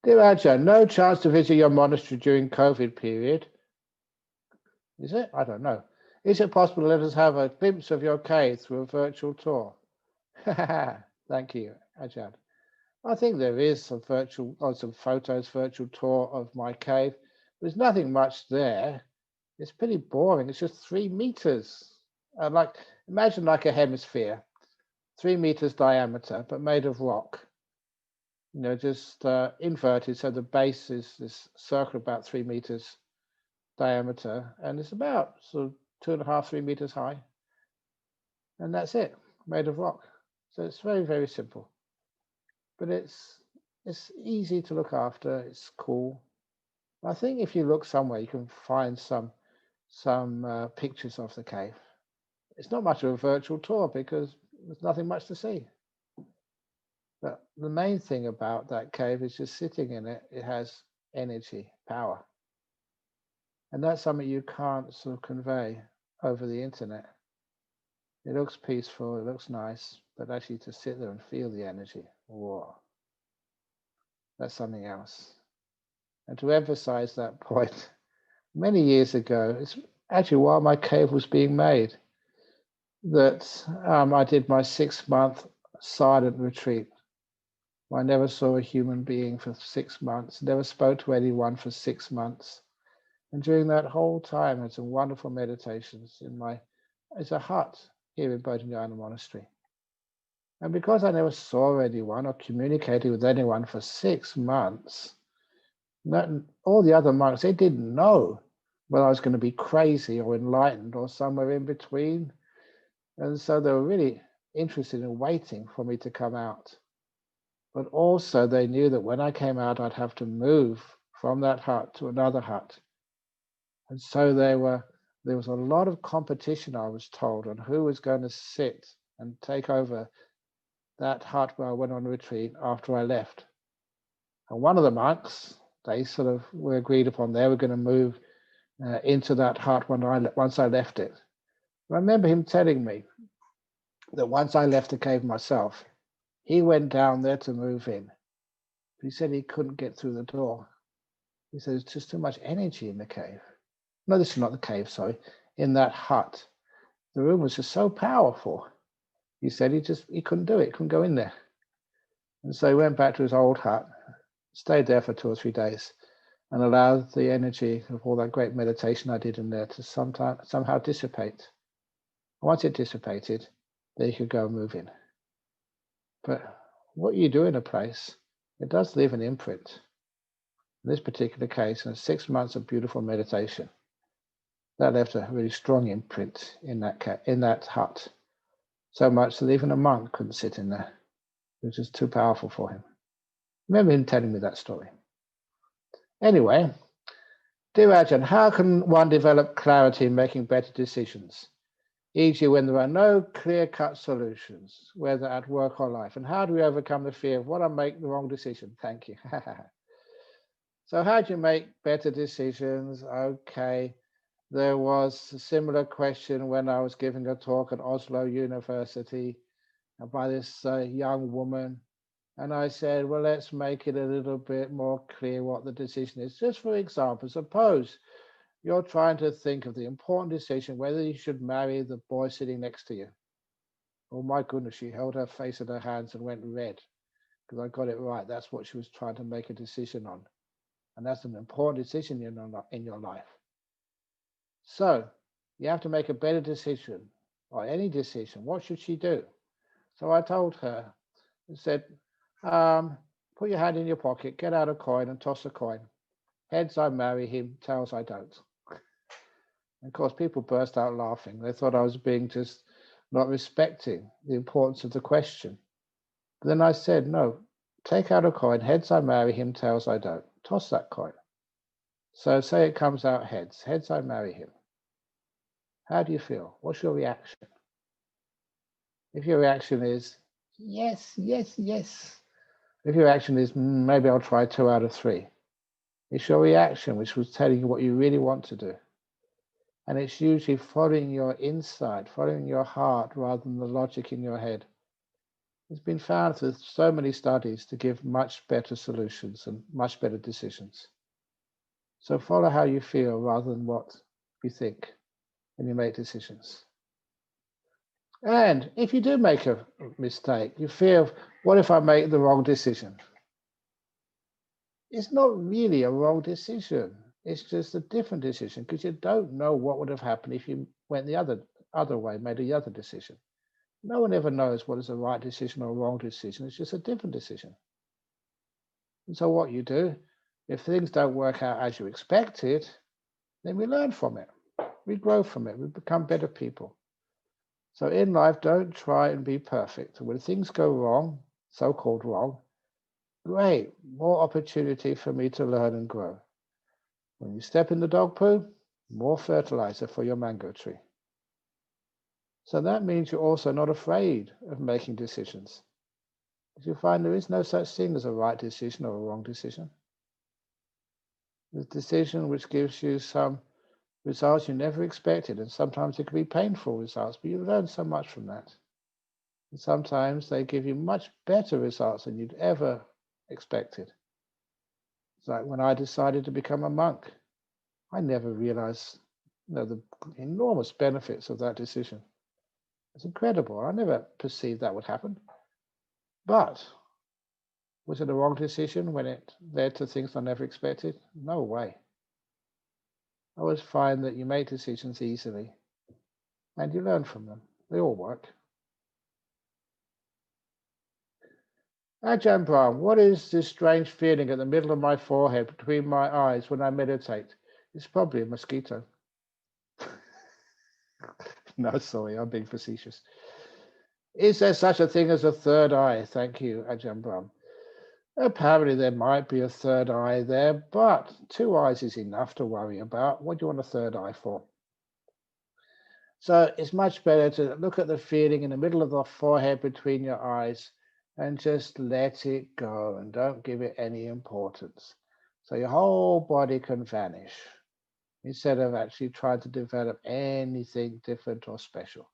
A: Dear Ajahn, no chance to visit your monastery during COVID period. Is it? I don't know. Is it possible to let us have a glimpse of your cave through a virtual tour? Thank you, Ajahn. I think there is some photos, virtual tour of my cave. There's nothing much there. It's pretty boring. It's just 3 meters. Imagine like a hemisphere, 3 meters diameter, but made of rock. Just inverted. So the base is this circle about 3 meters diameter, and it's about sort of 2.5, 3 meters high. And that's it, made of rock. So it's very, very simple. But it's easy to look after. It's cool. I think if you look somewhere, you can find some pictures of the cave. It's not much of a virtual tour because there's nothing much to see. But the main thing about that cave is just sitting in it. It has energy, power. And that's something you can't sort of convey over the internet. It looks peaceful, it looks nice, but actually to sit there and feel the energy, whoa, that's something else. And to emphasize that point, many years ago, it's actually while my cave was being made, that I did my 6-month silent retreat. I never saw a human being for 6 months, never spoke to anyone for 6 months. And during that whole time, I had some wonderful meditations it's a hut here in Bodhinyana Monastery. And because I never saw anyone or communicated with anyone for 6 months, all the other monks, they didn't know whether I was going to be crazy or enlightened or somewhere in between. And so they were really interested in waiting for me to come out. But also they knew that when I came out, I'd have to move from that hut to another hut. And so there was a lot of competition, I was told, on who was going to sit and take over that hut where I went on retreat after I left. And one of the monks, they sort of were agreed upon, they were going to move into that hut once I left it. I remember him telling me that once I left the cave myself, he went down there to move in. But he said he couldn't get through the door. He said, there's just too much energy in the cave. No, this is not the cave, sorry. In that hut. The room was just so powerful. He said he couldn't do it, couldn't go in there. And so he went back to his old hut, stayed there for 2 or 3 days, and allowed the energy of all that great meditation I did in there to somehow dissipate. Once it dissipated, then you could go and move in. But what you do in a place, it does leave an imprint. In this particular case, in 6 months of beautiful meditation, that left a really strong imprint in that hut. So much that even a monk couldn't sit in there. It was just too powerful for him. I remember him telling me that story. Anyway, dear Ajahn, how can one develop clarity in making better decisions? E.g., when there are no clear-cut solutions, whether at work or life, and how do we overcome the fear of what I make the wrong decision? Thank you. So how do you make better decisions? Okay, there was a similar question when I was giving a talk at Oslo University by this young woman, and I said, well, let's make it a little bit more clear what the decision is. Just for example, suppose you're trying to think of the important decision whether you should marry the boy sitting next to you. Oh my goodness, she held her face in her hands and went red because I got it right. That's what she was trying to make a decision on. And that's an important decision in your life. So you have to make a better decision or any decision. What should she do? So I told her, I said, put your hand in your pocket, get out a coin and toss a coin. Heads, I marry him. Tails, I don't. And of course, people burst out laughing. They thought I was being just not respecting the importance of the question. But then I said, no, take out a coin. Heads, I marry him. Tails, I don't. Toss that coin. So say it comes out heads. Heads, I marry him. How do you feel? What's your reaction? If your reaction is, yes, yes, yes. If your reaction is, maybe I'll try 2 out of 3. It's your reaction which was telling you what you really want to do. And it's usually following your insight, following your heart rather than the logic in your head. It's been found through so many studies to give much better solutions and much better decisions. So follow how you feel rather than what you think when you make decisions. And if you do make a mistake, you feel, what if I make the wrong decision? It's not really a wrong decision. It's just a different decision because you don't know what would have happened if you went the other way, made the other decision. No one ever knows what is a right decision or a wrong decision. It's just a different decision. And so what you do, if things don't work out as you expected, then we learn from it. We grow from it. We become better people. So in life, don't try and be perfect. When things go wrong, so-called wrong, great, more opportunity for me to learn and grow. When you step in the dog poo, more fertilizer for your mango tree. So that means you're also not afraid of making decisions. If you find there is no such thing as a right decision or a wrong decision, the decision which gives you some results you never expected, and sometimes it can be painful results, but you learn so much from that. And sometimes they give you much better results than you'd ever expected. It's like when I decided to become a monk, I never realized the enormous benefits of that decision. It's incredible. I never perceived that would happen. But was it a wrong decision when it led to things I never expected? No way. I always find that you make decisions easily and you learn from them. They all work. Ajahn Brahm, what is this strange feeling at the middle of my forehead between my eyes when I meditate? It's probably a mosquito. No, sorry, I'm being facetious. Is there such a thing as a third eye? Thank you, Ajahn Brahm. Apparently there might be a third eye there, but 2 eyes is enough to worry about. What do you want a third eye for? So it's much better to look at the feeling in the middle of the forehead between your eyes and just let it go and don't give it any importance. So your whole body can vanish instead of actually trying to develop anything different or special.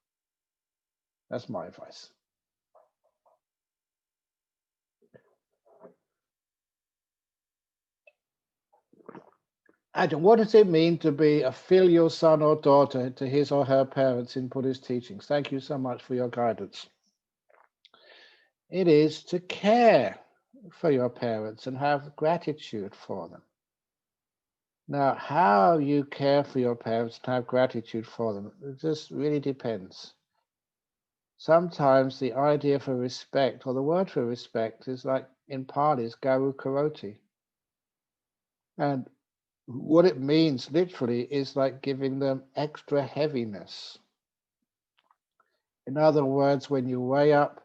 A: That's my advice. Ajahn, what does it mean to be a filial son or daughter to his or her parents in Buddhist teachings? Thank you so much for your guidance. It is to care for your parents and have gratitude for them. Now, how you care for your parents and have gratitude for them, it just really depends. Sometimes the idea for respect, or the word for respect, is like in Pali is garu karoti. And what it means literally is like giving them extra heaviness. In other words, when you weigh up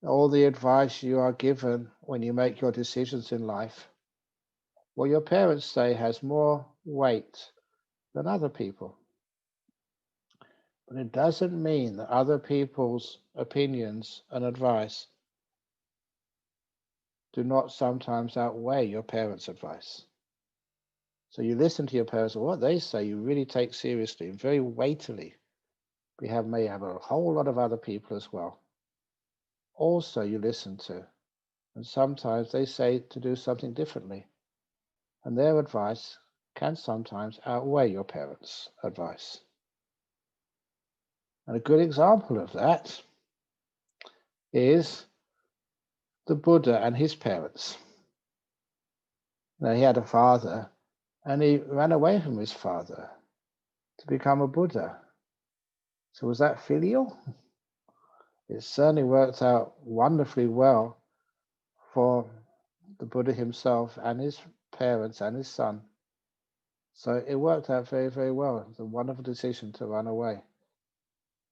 A: all the advice you are given when you make your decisions in life, what your parents say has more weight than other people. But it doesn't mean that other people's opinions and advice do not sometimes outweigh your parents' advice. So you listen to your parents and what they say you really take seriously and very weightily. We may have a whole lot of other people as well. Also you listen to, and sometimes they say to do something differently. And their advice can sometimes outweigh your parents' advice. And a good example of that is the Buddha and his parents. Now, he had a father, and he ran away from his father to become a Buddha. So was that filial? It certainly worked out wonderfully well for the Buddha himself and his parents and his son. So it worked out very, very well. It was a wonderful decision to run away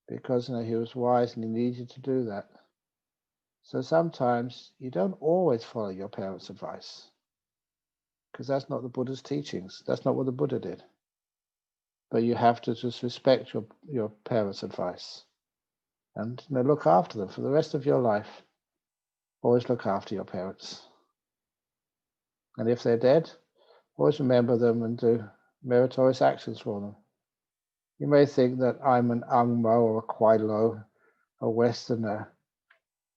A: because he was wise and he needed to do that. So sometimes you don't always follow your parents' advice because that's not the Buddha's teachings. That's not what the Buddha did. But you have to just respect your parents' advice and look after them for the rest of your life. Always look after your parents. And if they're dead, always remember them and do meritorious actions for them. You may think that I'm an Angmo or a Kwailo, a Westerner,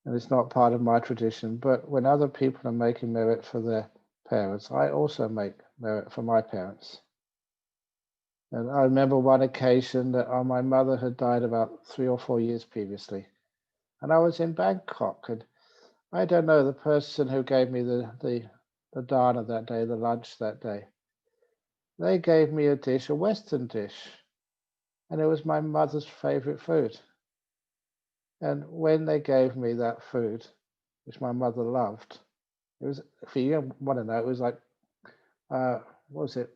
A: and it's not part of my tradition, but when other people are making merit for their parents, I also make merit for my parents. And I remember one occasion that my mother had died about 3 or 4 years previously. And I was in Bangkok, and I don't know, the person who gave me the dana that day, the lunch that day, they gave me a dish, a Western dish, and it was my mother's favorite food. And when they gave me that food, which my mother loved, it was, if you want to know, it was like, what was it?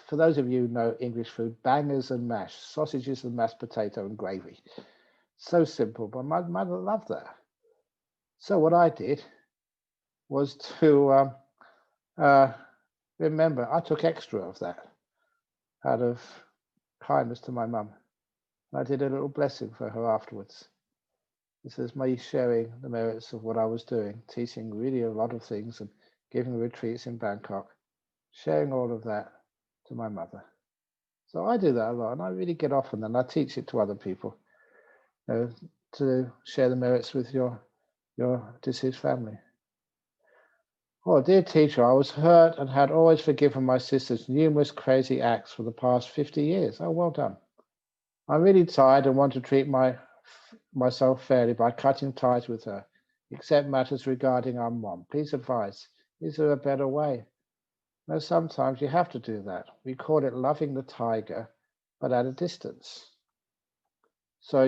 A: For those of you who know English food, bangers and mash, sausages and mashed potato and gravy. So simple, but my mother loved that. So what I did was to remember, I took extra of that out of kindness to my mum. And I did a little blessing for her afterwards. This is me sharing the merits of what I was doing, teaching really a lot of things and giving retreats in Bangkok, sharing all of that to my mother. So I do that a lot, and I really get off on that. And I teach it to other people, to share the merits with your deceased family. Oh, dear teacher, I was hurt and had always forgiven my sister's numerous crazy acts for the past 50 years. Oh, well done. I'm really tired and want to treat myself fairly by cutting ties with her, except matters regarding our mom. Please advise, is there a better way? No, sometimes you have to do that. We call it loving the tiger, but at a distance. So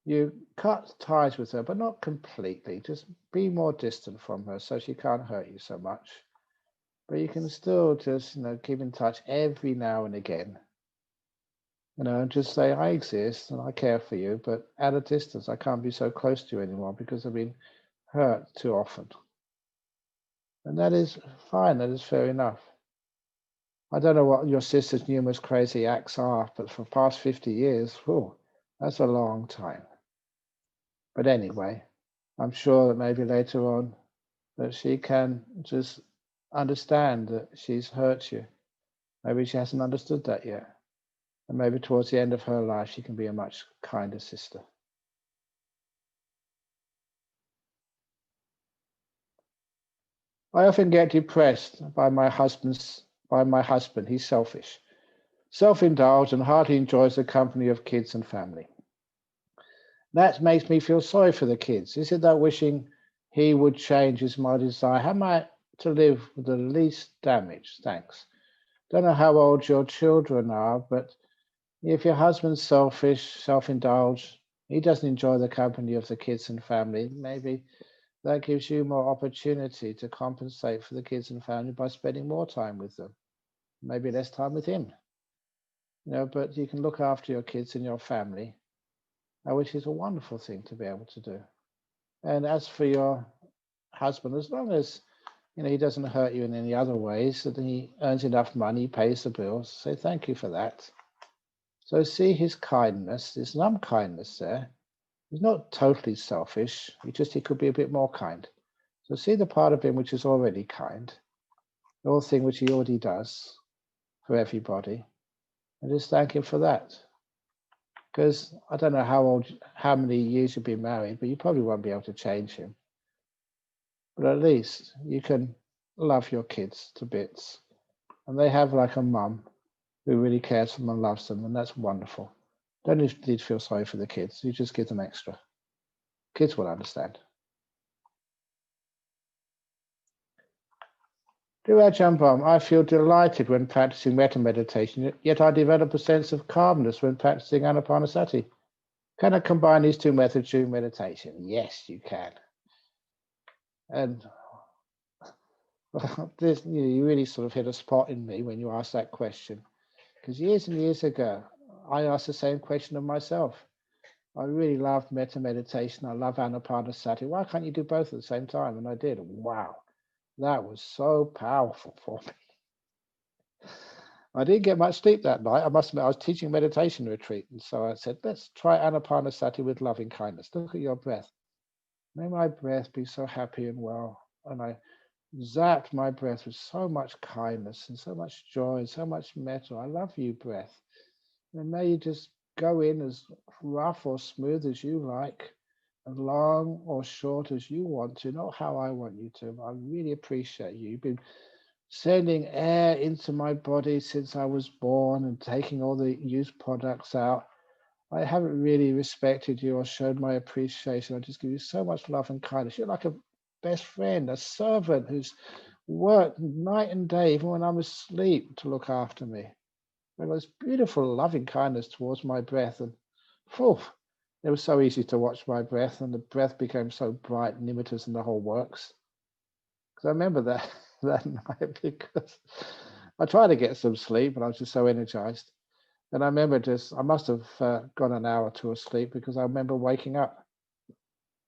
A: you cut ties with her, but not completely. Just be more distant from her so she can't hurt you so much. But you can still just, keep in touch every now and again. And just say, I exist and I care for you, but at a distance, I can't be so close to you anymore because I've been hurt too often. And that is fine. That is fair enough. I don't know what your sister's numerous crazy acts are, but for the past 50 years, that's a long time. But anyway, I'm sure that maybe later on that she can just understand that she's hurt you. Maybe she hasn't understood that yet. And maybe towards the end of her life, she can be a much kinder sister. I often get depressed by my husband. He's selfish, self-indulged, and hardly enjoys the company of kids and family. That makes me feel sorry for the kids. Is it that wishing he would change is my desire? How am I to live with the least damage? Thanks. Don't know how old your children are, but if your husband's selfish, self-indulged, he doesn't enjoy the company of the kids and family, maybe that gives you more opportunity to compensate for the kids and family by spending more time with them, maybe less time with him. But you can look after your kids and your family, which is a wonderful thing to be able to do. And as for your husband, as long as he doesn't hurt you in any other ways, that he earns enough money, pays the bills. Say thank you for that. So see his kindness, there's some kindness there. He's not totally selfish, he could be a bit more kind. So see the part of him which is already kind, the whole thing which he already does for everybody, and just thank him for that. Because I don't know how many years you've been married, but you probably won't be able to change him. But at least you can love your kids to bits. And they have like a mum who really cares for them and loves them, and that's wonderful. Don't need to feel sorry for the kids. You just give them extra. Kids will understand. Dear Ajahn Brahm, I feel delighted when practicing metta meditation, yet I develop a sense of calmness when practicing anapanasati. Can I combine these two methods during meditation? Yes, you can. And this, you really sort of hit a spot in me when you asked that question. Because years and years ago, I asked the same question of myself. I really loved metta meditation. I love anapanasati. Why can't you do both at the same time? And I did. Wow, that was so powerful for me. I didn't get much sleep that night. I must admit, I was teaching meditation retreat. And so I said, let's try anapanasati with loving kindness. Look at your breath. May my breath be so happy and well. And I zapped my breath with so much kindness and so much joy and so much metta. I love you, breath. And may you just go in as rough or smooth as you like, as long or short as you want to, not how I want you to. I really appreciate you. You've been sending air into my body since I was born and taking all the used products out. I haven't really respected you or showed my appreciation. I just give you so much love and kindness. You're like a best friend, a servant who's worked night and day, even when I'm asleep, to look after me. There was beautiful loving kindness towards my breath, and it was so easy to watch my breath, and the breath became so bright and nimittas and the whole works. Because I remember that night, because I tried to get some sleep, but I was just so energized. And I remember I must have gone an hour or two asleep, because I remember waking up.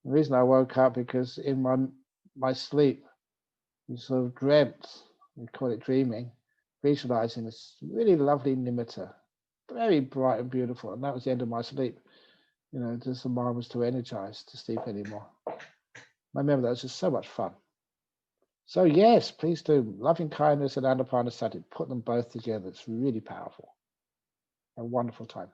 A: The reason I woke up, because in my sleep, you sort of dreamt, we call it dreaming, visualizing this really lovely nimitta, very bright and beautiful. And that was the end of my sleep. Just the mind was too energized to sleep anymore. I remember that was just so much fun. So yes, please do. Loving kindness and anapanasati, put them both together. It's really powerful. A wonderful time.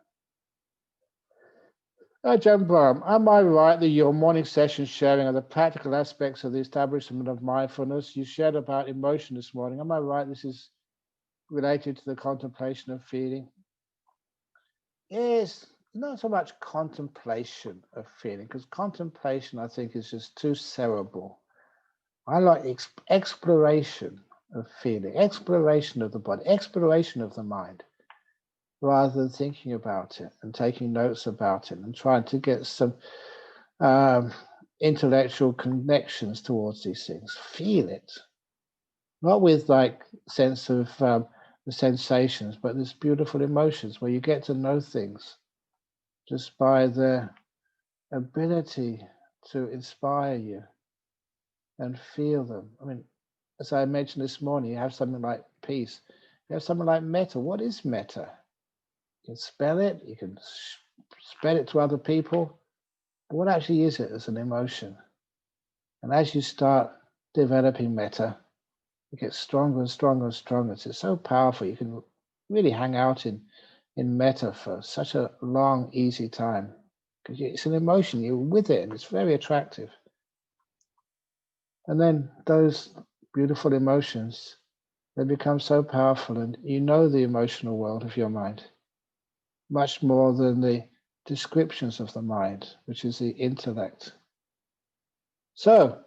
A: Ajahn Brahm, am I right that your morning session sharing of the practical aspects of the establishment of mindfulness, you shared about emotion this morning, am I right this is related to the contemplation of feeling? Yes, not so much contemplation of feeling, because contemplation, I think, is just too cerebral. I like exploration of feeling, exploration of the body, exploration of the mind, rather than thinking about it and taking notes about it and trying to get some intellectual connections towards these things. Feel it, not with like sense of the sensations, but this beautiful emotions where you get to know things just by their ability to inspire you and feel them. I mean, as I mentioned this morning, you have something like peace. You have something like metta. What is metta? You can spell it, you can spread it to other people. But what actually is it as an emotion? And as you start developing metta, it gets stronger and stronger and stronger. It's so powerful. You can really hang out in metta for such a long, easy time. Because it's an emotion, you're with it, and it's very attractive. And then those beautiful emotions, they become so powerful, and you know the emotional world of your mind much more than the descriptions of the mind, which is the intellect. So,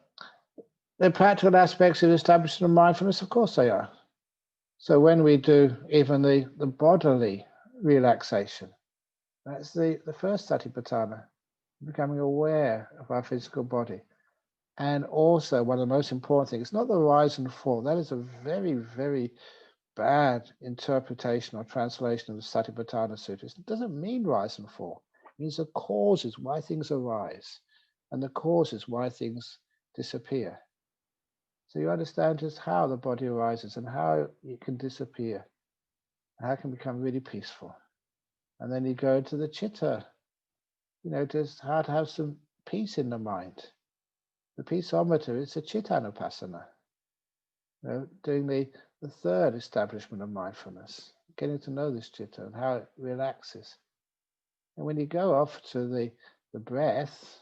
A: the practical aspects of establishment of mindfulness, of course they are. So when we do even the bodily relaxation, that's the first satipatthana, becoming aware of our physical body. And also, one of the most important things, not the rise and fall. That is a very, very bad interpretation or translation of the Satipatthana Sutras. It doesn't mean rise and fall. It means the causes why things arise and the causes why things disappear. So you understand just how the body arises and how it can disappear, how it can become really peaceful. And then you go to the chitta, just how to have some peace in the mind. The peaceometer is a chittanupassana. Doing the third establishment of mindfulness, getting to know this chitta and how it relaxes. And when you go off to the breath,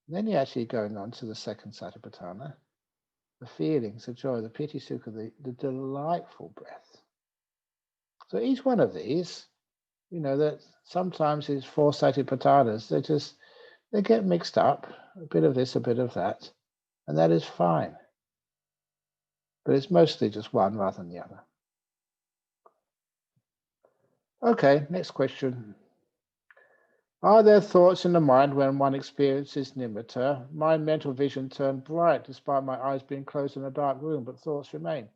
A: then you're actually going on to the second satipatthana, the feelings, the joy, the piti sukha, the delightful breath. So each one of these, that sometimes these four satipatthanas, they get mixed up, a bit of this, a bit of that, and that is fine. But it's mostly just one rather than the other. Okay, next question. Are there thoughts in the mind when one experiences nimitta? My mental vision turned bright despite my eyes being closed in a dark room, but thoughts remain.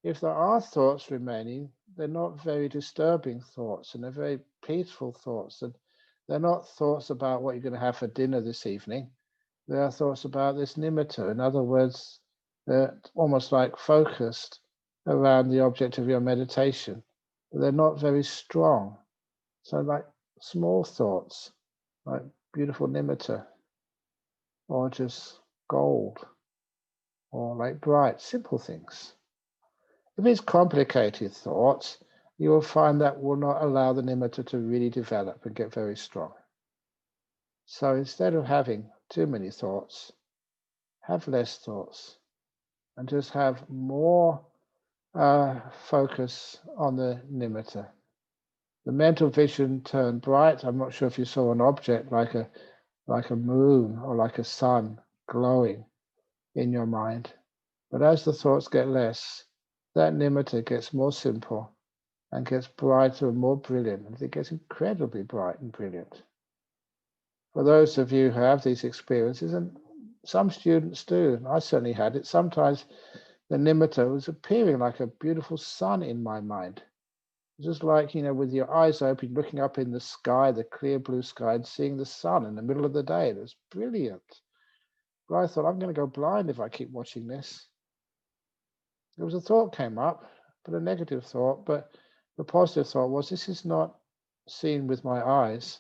A: If there are thoughts remaining, they're not very disturbing thoughts, and they're very peaceful thoughts. And they're not thoughts about what you're going to have for dinner this evening. They are thoughts about this nimitta. In other words, they're almost like focused around the object of your meditation. But they're not very strong. So like small thoughts, like beautiful nimitta, or just gold, or like bright, simple things. If it's complicated thoughts, you will find that will not allow the nimitta to really develop and get very strong. So instead of having too many thoughts, have less thoughts and just have more focus on the nimitta. The mental vision turned bright. I'm not sure if you saw an object like a moon or like a sun glowing in your mind. But as the thoughts get less, that nimitta gets more simple and gets brighter and more brilliant. And it gets incredibly bright and brilliant. For those of you who have these experiences, and some students do, I certainly had it, sometimes the nimitta was appearing like a beautiful sun in my mind. Just like, with your eyes open, looking up in the sky, the clear blue sky, and seeing the sun in the middle of the day. It was brilliant. But I thought, I'm going to go blind if I keep watching this. There was a thought came up, but a negative thought. But the positive thought was, this is not seen with my eyes.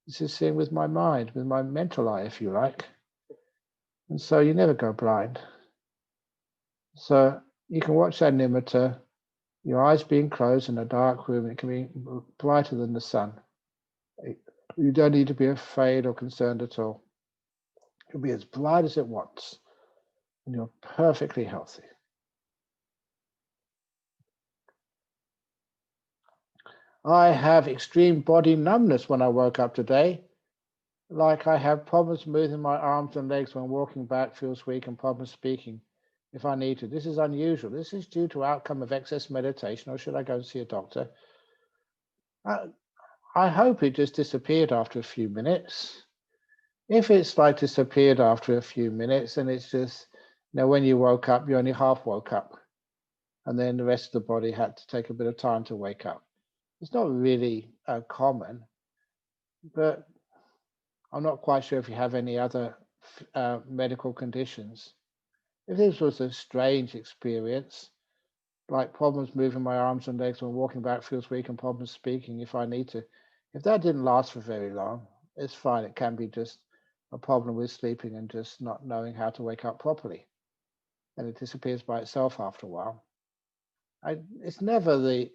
A: This is seen with my mind, with my mental eye, if you like. And so you never go blind. So you can watch that nimitta, your eyes being closed in a dark room. It can be brighter than the sun. You don't need to be afraid or concerned at all. It can be as bright as it wants, and you're perfectly healthy. I have extreme body numbness when I woke up today. Like I have problems moving my arms and legs when walking back, feels weak, and problems speaking if I need to. This is unusual. This is due to outcome of excess meditation, or should I go and see a doctor? I hope it just disappeared after a few minutes. If it's like disappeared after a few minutes, then it's just, when you woke up, you only half woke up. And then the rest of the body had to take a bit of time to wake up. It's not really common, but I'm not quite sure if you have any other medical conditions. If this was a strange experience, like problems moving my arms and legs when walking back, feels weak, and problems speaking if I need to, if that didn't last for very long, it's fine. It can be just a problem with sleeping and just not knowing how to wake up properly. And it disappears by itself after a while. It's never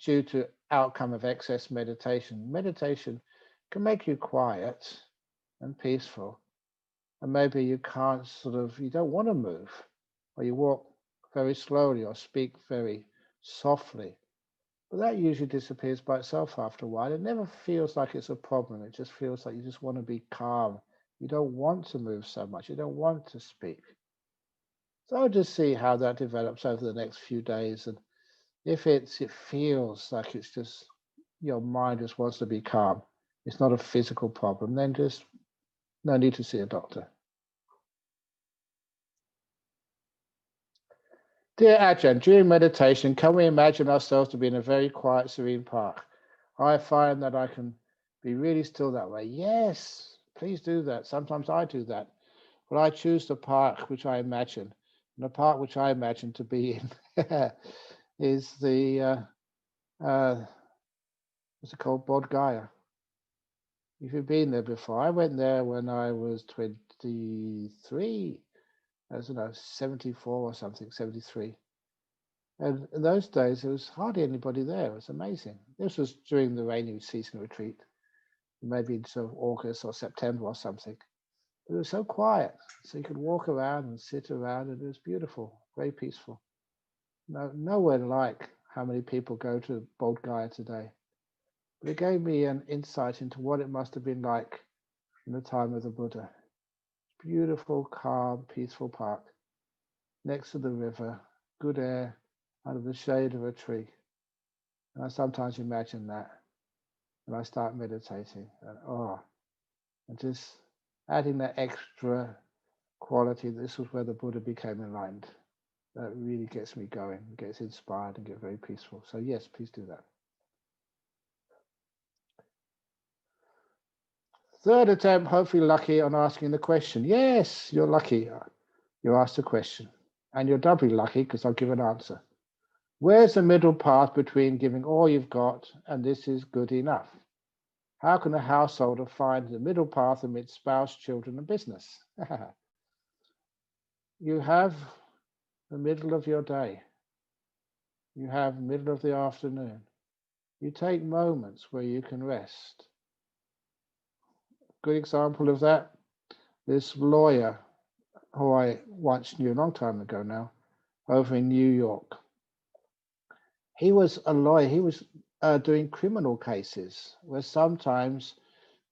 A: due to outcome of excess meditation. Meditation can make you quiet and peaceful. And maybe you can't you don't want to move, or you walk very slowly or speak very softly. But that usually disappears by itself after a while. It never feels like it's a problem. It just feels like you just want to be calm. You don't want to move so much. You don't want to speak. So I'll just see how that develops over the next few days. And if it feels like it's just your mind just wants to be calm, it's not a physical problem, then just no need to see a doctor. Dear Ajahn, during meditation, can we imagine ourselves to be in a very quiet, serene park? I find that I can be really still that way. Yes, please do that. Sometimes I do that. But I choose the park which I imagine And the part which I imagine to be in is the, what's it called, Bodhgaya. If you've been there before, I went there when I was 23, I don't know, 74 or something, 73. And in those days, there was hardly anybody there. It was amazing. This was during the rainy season retreat, maybe in sort of August or September or something. But it was so quiet, so you could walk around and sit around, and it was beautiful, very peaceful. Nowhere like how many people go to Bodh Gaya today. But it gave me an insight into what it must have been like in the time of the Buddha. Beautiful, calm, peaceful park next to the river, good air, under the shade of a tree. And I sometimes imagine that when I start meditating, and just adding that extra quality. This was where the Buddha became enlightened. That really gets me going, gets inspired, and get very peaceful. So yes, please do that. Third attempt, hopefully lucky on asking the question. Yes, you're lucky. You asked a question. And you're doubly lucky because I'll give an answer. Where's the middle path between giving all you've got and this is good enough? How can a householder find the middle path amidst spouse, children, and business? You have the middle of your day. You have the middle of the afternoon. You take moments where you can rest. Good example of that, this lawyer who I once knew a long time ago now, over in New York. He was a lawyer. He was doing criminal cases where sometimes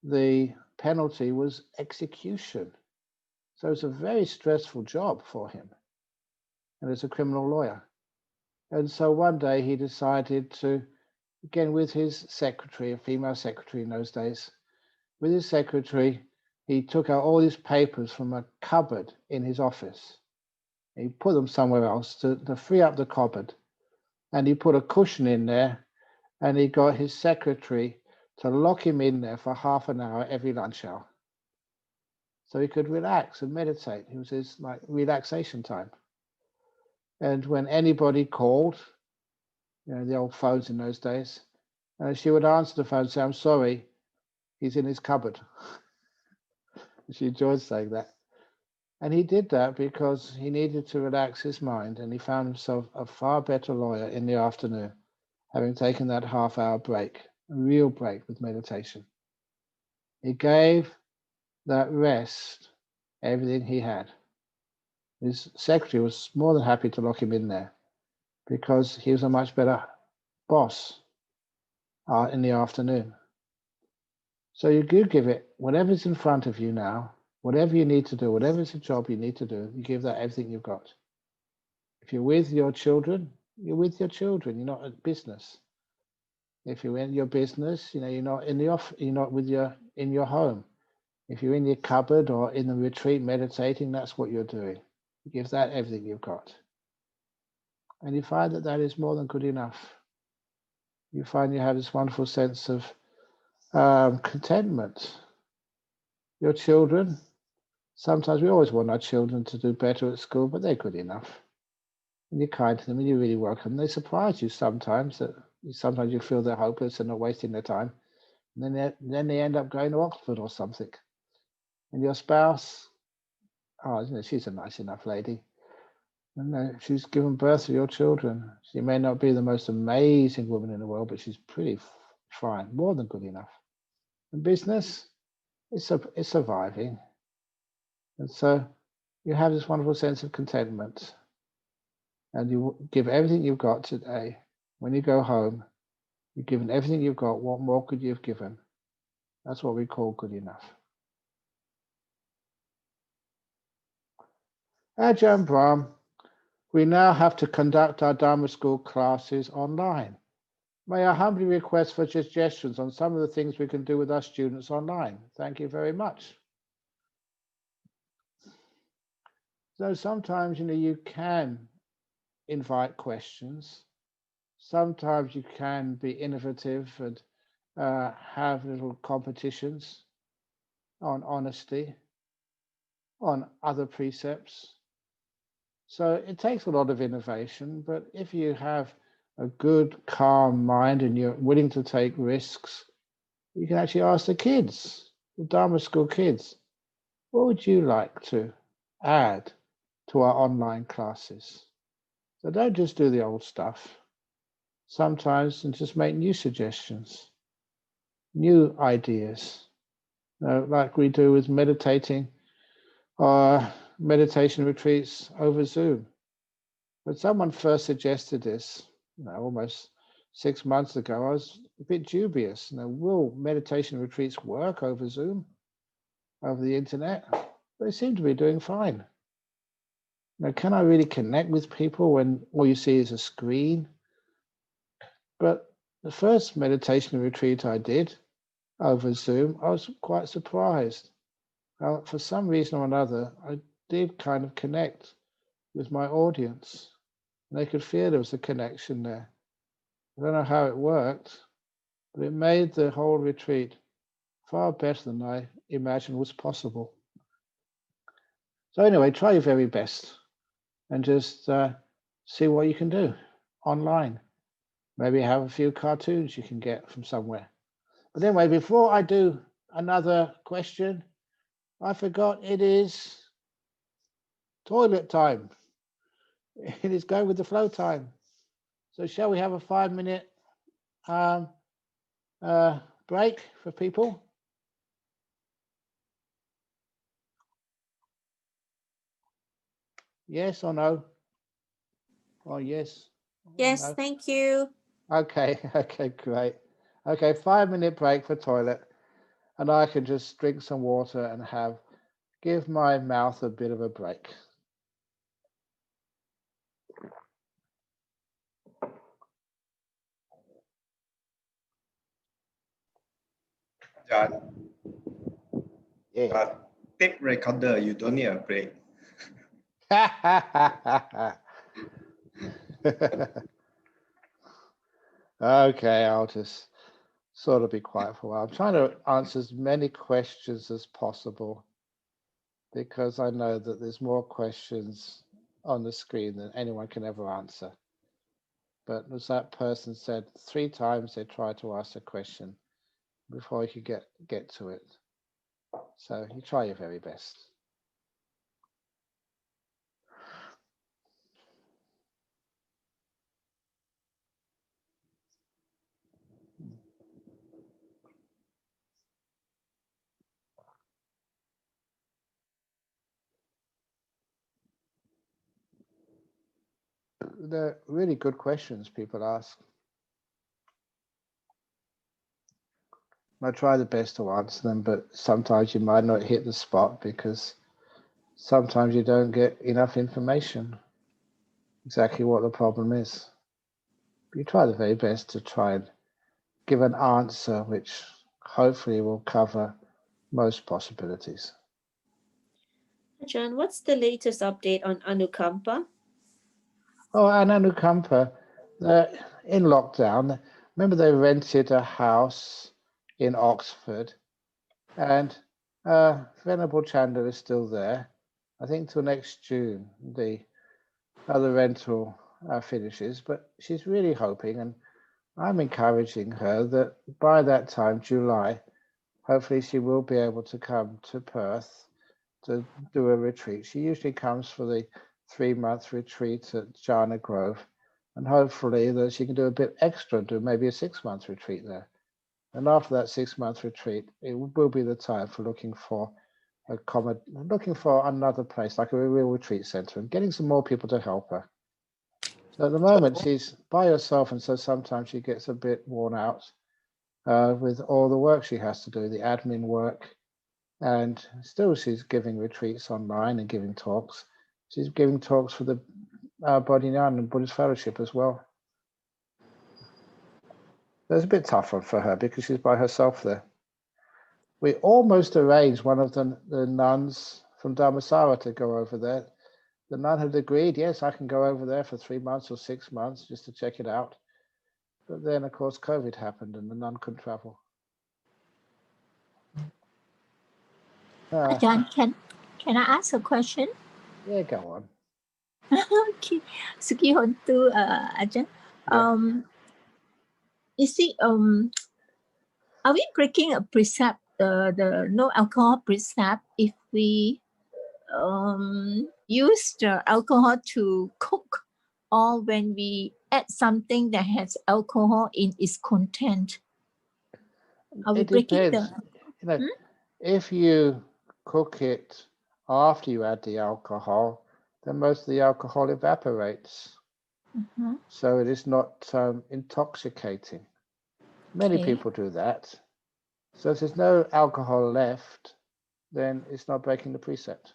A: the penalty was execution. So it's a very stressful job for him. And as a criminal lawyer. And so one day he decided to, again with his secretary, a female secretary in those days, with his secretary, he took out all his papers from a cupboard in his office. He put them somewhere else to free up the cupboard. And he put a cushion in there, and he got his secretary to lock him in there for half an hour every lunch hour. So he could relax and meditate. It was his relaxation time. And when anybody called, the old phones in those days, she would answer the phone and say, "I'm sorry, he's in his cupboard." She enjoyed saying that. And he did that because he needed to relax his mind, and he found himself a far better lawyer in the afternoon, having taken that half-hour break, a real break with meditation. He gave that rest everything he had. His secretary was more than happy to lock him in there because he was a much better boss in the afternoon. So you do give it whatever's in front of you now, whatever you need to do, whatever's a job you need to do, you give that everything you've got. If you're with your children, you're with your children. You're not at business. If you're in your business, you're not in the off. You're not in your home. If you're in your cupboard or in the retreat meditating, that's what you're doing. You give that everything you've got, and you find that is more than good enough. You find you have this wonderful sense of contentment. Your children. Sometimes we always want our children to do better at school, but they're good enough. And you're kind to them and you really welcome them. They surprise you sometimes. Sometimes you feel they're hopeless and not wasting their time. And then they end up going to Oxford or something. And your spouse, she's a nice enough lady. And she's given birth to your children. She may not be the most amazing woman in the world, but she's pretty fine, more than good enough. And business, it's surviving. And so you have this wonderful sense of contentment. And you give everything you've got today. When you go home, you've given everything you've got. What more could you have given? That's what we call good enough. Ajahn Brahm, we now have to conduct our Dharma School classes online. May I humbly request for suggestions on some of the things we can do with our students online. Thank you very much. So sometimes, you can invite questions. Sometimes you can be innovative and have little competitions on honesty, on other precepts. So it takes a lot of innovation, but if you have a good, calm mind and you're willing to take risks, you can actually ask the kids, the Dharma school kids, what would you like to add to our online classes? So don't just do the old stuff. Sometimes and just make new suggestions, new ideas, like we do with meditating or meditation retreats over Zoom. When someone first suggested this, almost 6 months ago, I was a bit dubious. Will meditation retreats work over Zoom, over the internet? They seem to be doing fine. Can I really connect with people when all you see is a screen? But the first meditation retreat I did over Zoom, I was quite surprised. For some reason or another, I did kind of connect with my audience. And they could feel there was a connection there. I don't know how it worked, but it made the whole retreat far better than I imagined was possible. So anyway, try your very best and just see what you can do online. Maybe have a few cartoons you can get from somewhere. But anyway, before I do another question, I forgot it is toilet time. It is go with the flow time. So shall we have a 5-minute break for people? Yes or no? Oh, yes.
B: Yes,
A: No?
B: thank you.
A: Okay, okay, great. Okay, 5-minute break for toilet. And I can just drink some water and give my mouth a bit of a break.
D: John,
A: Yeah.
D: tape recorder, you don't need a break.
A: Okay, I'll just sort of be quiet for a while. I'm trying to answer as many questions as possible because I know that there's more questions on the screen than anyone can ever answer. But as that person said, 3 times they tried to ask a question before you could get to it. So you try your very best. They're really good questions people ask. I try the best to answer them, but sometimes you might not hit the spot because sometimes you don't get enough information exactly what the problem is. But you try the very best to try and give an answer which hopefully will cover most possibilities.
B: Ajahn, what's the latest update on Anukampa?
A: Oh, and Anukampa, in lockdown, remember they rented a house in Oxford, and Venerable Chandler is still there. I think till next June the other rental finishes, but she's really hoping, and I'm encouraging her that by that time, July, hopefully she will be able to come to Perth to do a retreat. She usually comes for the 3-month retreat at Jhana Grove, and hopefully that she can do a bit extra, do maybe a 6-month retreat there. And after that 6-month retreat, it will be the time for looking for another place, like a real retreat center, and getting some more people to help her. So at the moment, she's by herself, and so sometimes she gets a bit worn out with all the work she has to do, the admin work. And still she's giving retreats online and giving talks. She's giving talks for the Bodhinyana and Buddhist Fellowship as well. It's a bit tougher for her because she's by herself there. We almost arranged one of the nuns from Dharmasara to go over there. The nun had agreed, yes, I can go over there for 3 months or 6 months just to check it out. But then, of course, COVID happened and the nun couldn't travel.
E: Ajahn, can I ask a question?
A: Yeah, go on.
E: Okay. Suki Hontu, Ajahn. You see, are we breaking a precept, the no alcohol precept, if we use the alcohol to cook, or when we add something that has alcohol in its content? Are we
A: It
E: breaking
A: depends.
E: the?
A: You know, if you cook it after you add the alcohol, then most of the alcohol evaporates. So it is not intoxicating. Many people do that. So if there's no alcohol left, then it's not breaking the precept.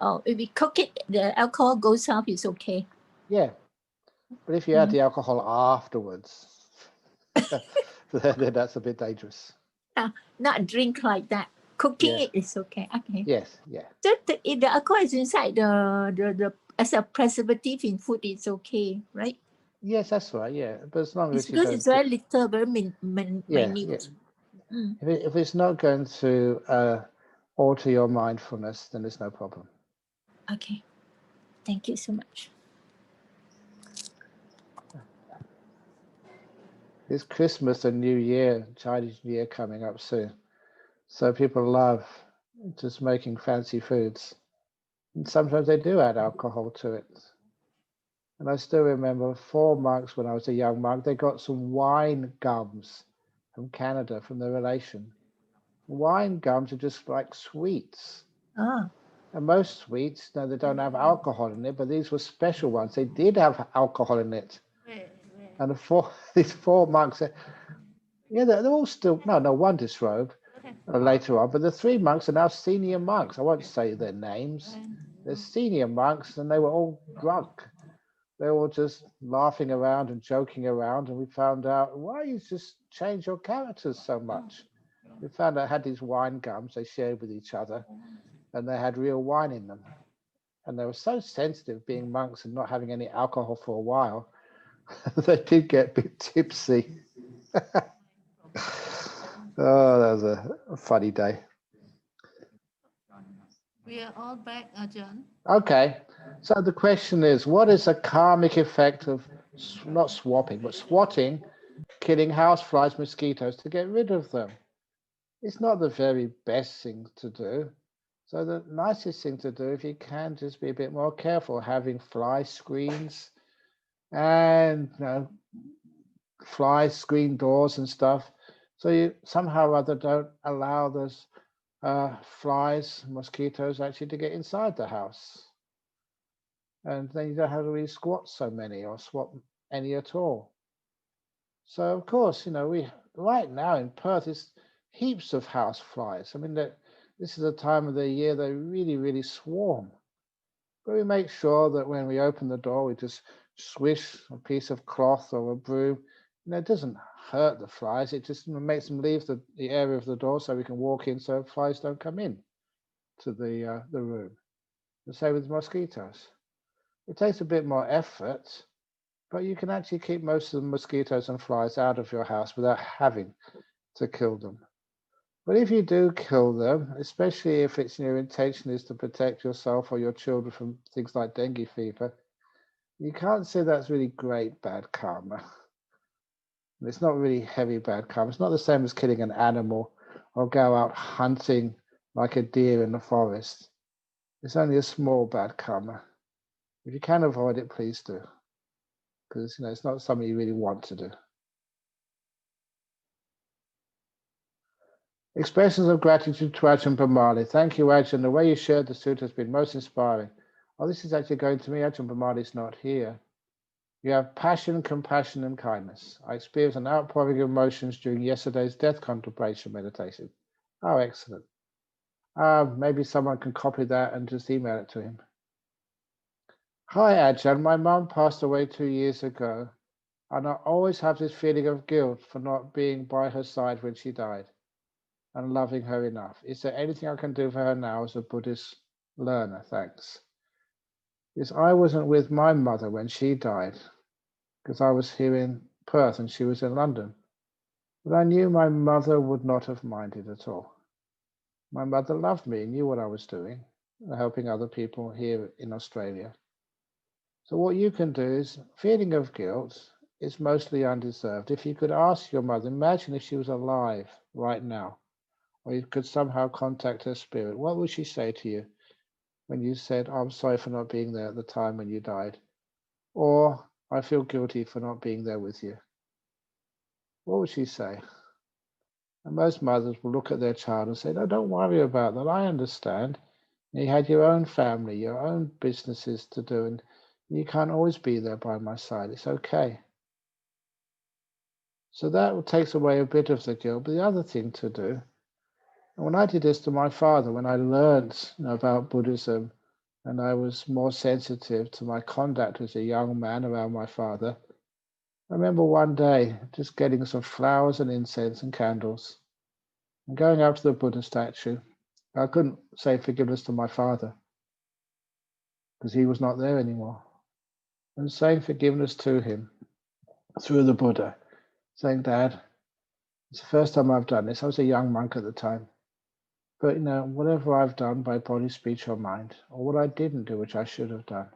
E: Oh, if we cook it, the alcohol goes off, it's okay.
A: Yeah. But if you add the alcohol afterwards, then that's a bit dangerous.
E: Not drink like that. Cooking it is okay. Okay.
A: Yes, yeah.
E: So if the alcohol is inside the as a preservative in food, it's okay, right?
A: Yes, that's right. Yeah, but as long
E: It's
A: as you
E: because
A: don't,
E: it's very little, very minute.
A: If it's not going to alter your mindfulness, then there's no problem.
E: Okay. Thank you so much.
A: It's Christmas and New Year, Chinese New Year coming up soon. So people love just making fancy foods. And sometimes they do add alcohol to it. And I still remember 4 monks when I was a young monk, they got some wine gums from Canada, from their relation. Wine gums are just like sweets. And most sweets, no, they don't have alcohol in it, but these were special ones. They did have alcohol in it. And these 4 monks, yeah, they're all still, no, one disrobed later on, but the 3 monks are now senior monks. I won't say their names. They're senior monks, and they were all drunk. They were all just laughing around and joking around, and we found out, why you just change your characters so much? We found out I had these wine gums they shared with each other, and they had real wine in them. And they were so sensitive, being monks and not having any alcohol for a while, they did get a bit tipsy. Oh, that was a funny day.
C: We are all back, Ajahn.
A: Okay, so the question is, what is the karmic effect of not swapping, but swatting, killing houseflies, mosquitoes to get rid of them? It's not the very best thing to do. So the nicest thing to do, if you can, just be a bit more careful, having fly screens and fly screen doors and stuff. So you somehow or other don't allow those flies, mosquitoes actually to get inside the house. And then you don't have to really squat so many or swap any at all. So of course, we right now in Perth is heaps of house flies. I mean, this is a time of the year they really, really swarm. But we make sure that when we open the door, we just swish a piece of cloth or a broom. It doesn't hurt the flies. It just makes them leave the area of the door so we can walk in, so flies don't come in to the room. The same with mosquitoes. It takes a bit more effort, but you can actually keep most of the mosquitoes and flies out of your house without having to kill them. But if you do kill them, especially if your intention is to protect yourself or your children from things like dengue fever, you can't say that's really great bad karma. It's not really heavy bad karma. It's not the same as killing an animal or go out hunting like a deer in the forest. It's only a small bad karma. If you can avoid it, please do. Because it's not something you really want to do. Expressions of gratitude to Ajahn Brahmali. Thank you, Ajahn. The way you shared the sutta has been most inspiring. Oh, this is actually going to me. Ajahn Brahmali is not here. You have passion, compassion, and kindness. I experienced an outpouring of emotions during yesterday's death contemplation meditation. Oh, excellent. Maybe someone can copy that and just email it to him. Hi, Ajahn. My mum passed away 2 years ago, and I always have this feeling of guilt for not being by her side when she died and loving her enough. Is there anything I can do for her now as a Buddhist learner? Thanks. Yes, I wasn't with my mother when she died because I was here in Perth and she was in London. But I knew my mother would not have minded at all. My mother loved me, knew what I was doing. helping other people here in Australia. So what you can do is, feeling of guilt is mostly undeserved. If you could ask your mother, imagine if she was alive right now, or you could somehow contact her spirit, what would she say to you when you said, I'm sorry for not being there at the time when you died? Or, I feel guilty for not being there with you. What would she say? And most mothers will look at their child and say, no, don't worry about that. I understand. You had your own family, your own businesses to do, and you can't always be there by my side. It's okay. So that takes away a bit of the guilt. But the other thing to do, and when I did this to my father, when I learned about Buddhism, and I was more sensitive to my conduct as a young man around my father, I remember one day just getting some flowers and incense and candles and going up to the Buddha statue. I couldn't say forgiveness to my father because he was not there anymore. And saying forgiveness to him through the Buddha, saying, Dad, it's the first time I've done this. I was a young monk at the time. But, whatever I've done by body, speech, or mind, or what I didn't do, which I should have done,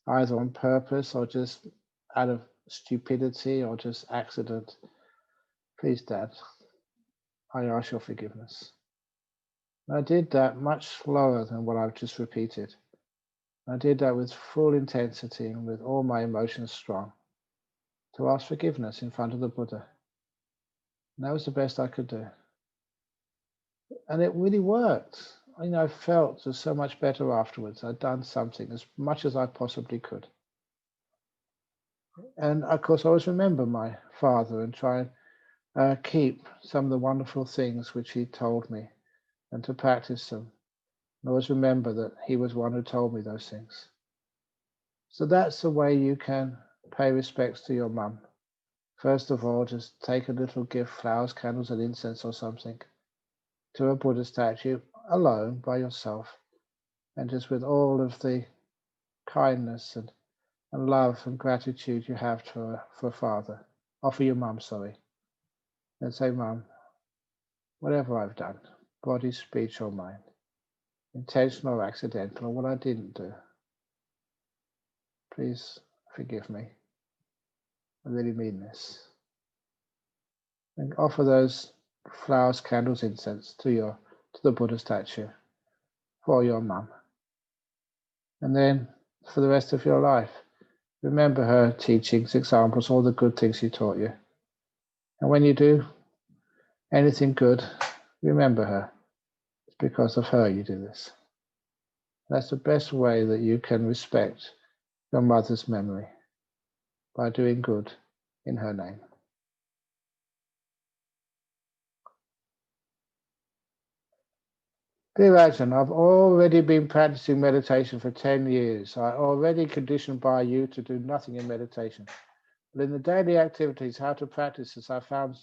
A: either on purpose or just out of stupidity or just accident, please, Dad, I ask your forgiveness. And I did that much slower than what I've just repeated. I did that with full intensity and with all my emotions strong, to ask forgiveness in front of the Buddha. And that was the best I could do. And it really worked. I felt just so much better afterwards. I'd done something as much as I possibly could. And of course, I always remember my father and try and keep some of the wonderful things which he told me and to practice them. And always remember that he was one who told me those things. So that's the way you can pay respects to your mum. First of all, just take a little gift, flowers, candles, and incense or something, to a Buddha statue alone by yourself, and just with all of the kindness and love and gratitude you have for Father, or for your mum, sorry. And say, Mum, whatever I've done, body, speech, or mind, intentional or accidental, or what I didn't do, please forgive me. I really mean this. And offer those flowers, candles, incense to the Buddha statue for your mum. And then for the rest of your life, remember her teachings, examples, all the good things she taught you. And when you do anything good, remember her. It's because of her you do this. That's the best way that you can respect your mother's memory, by doing good in her name. Dear Ajahn, I've already been practicing meditation for 10 years. I already conditioned by you to do nothing in meditation. But in the daily activities, how to practice this, I found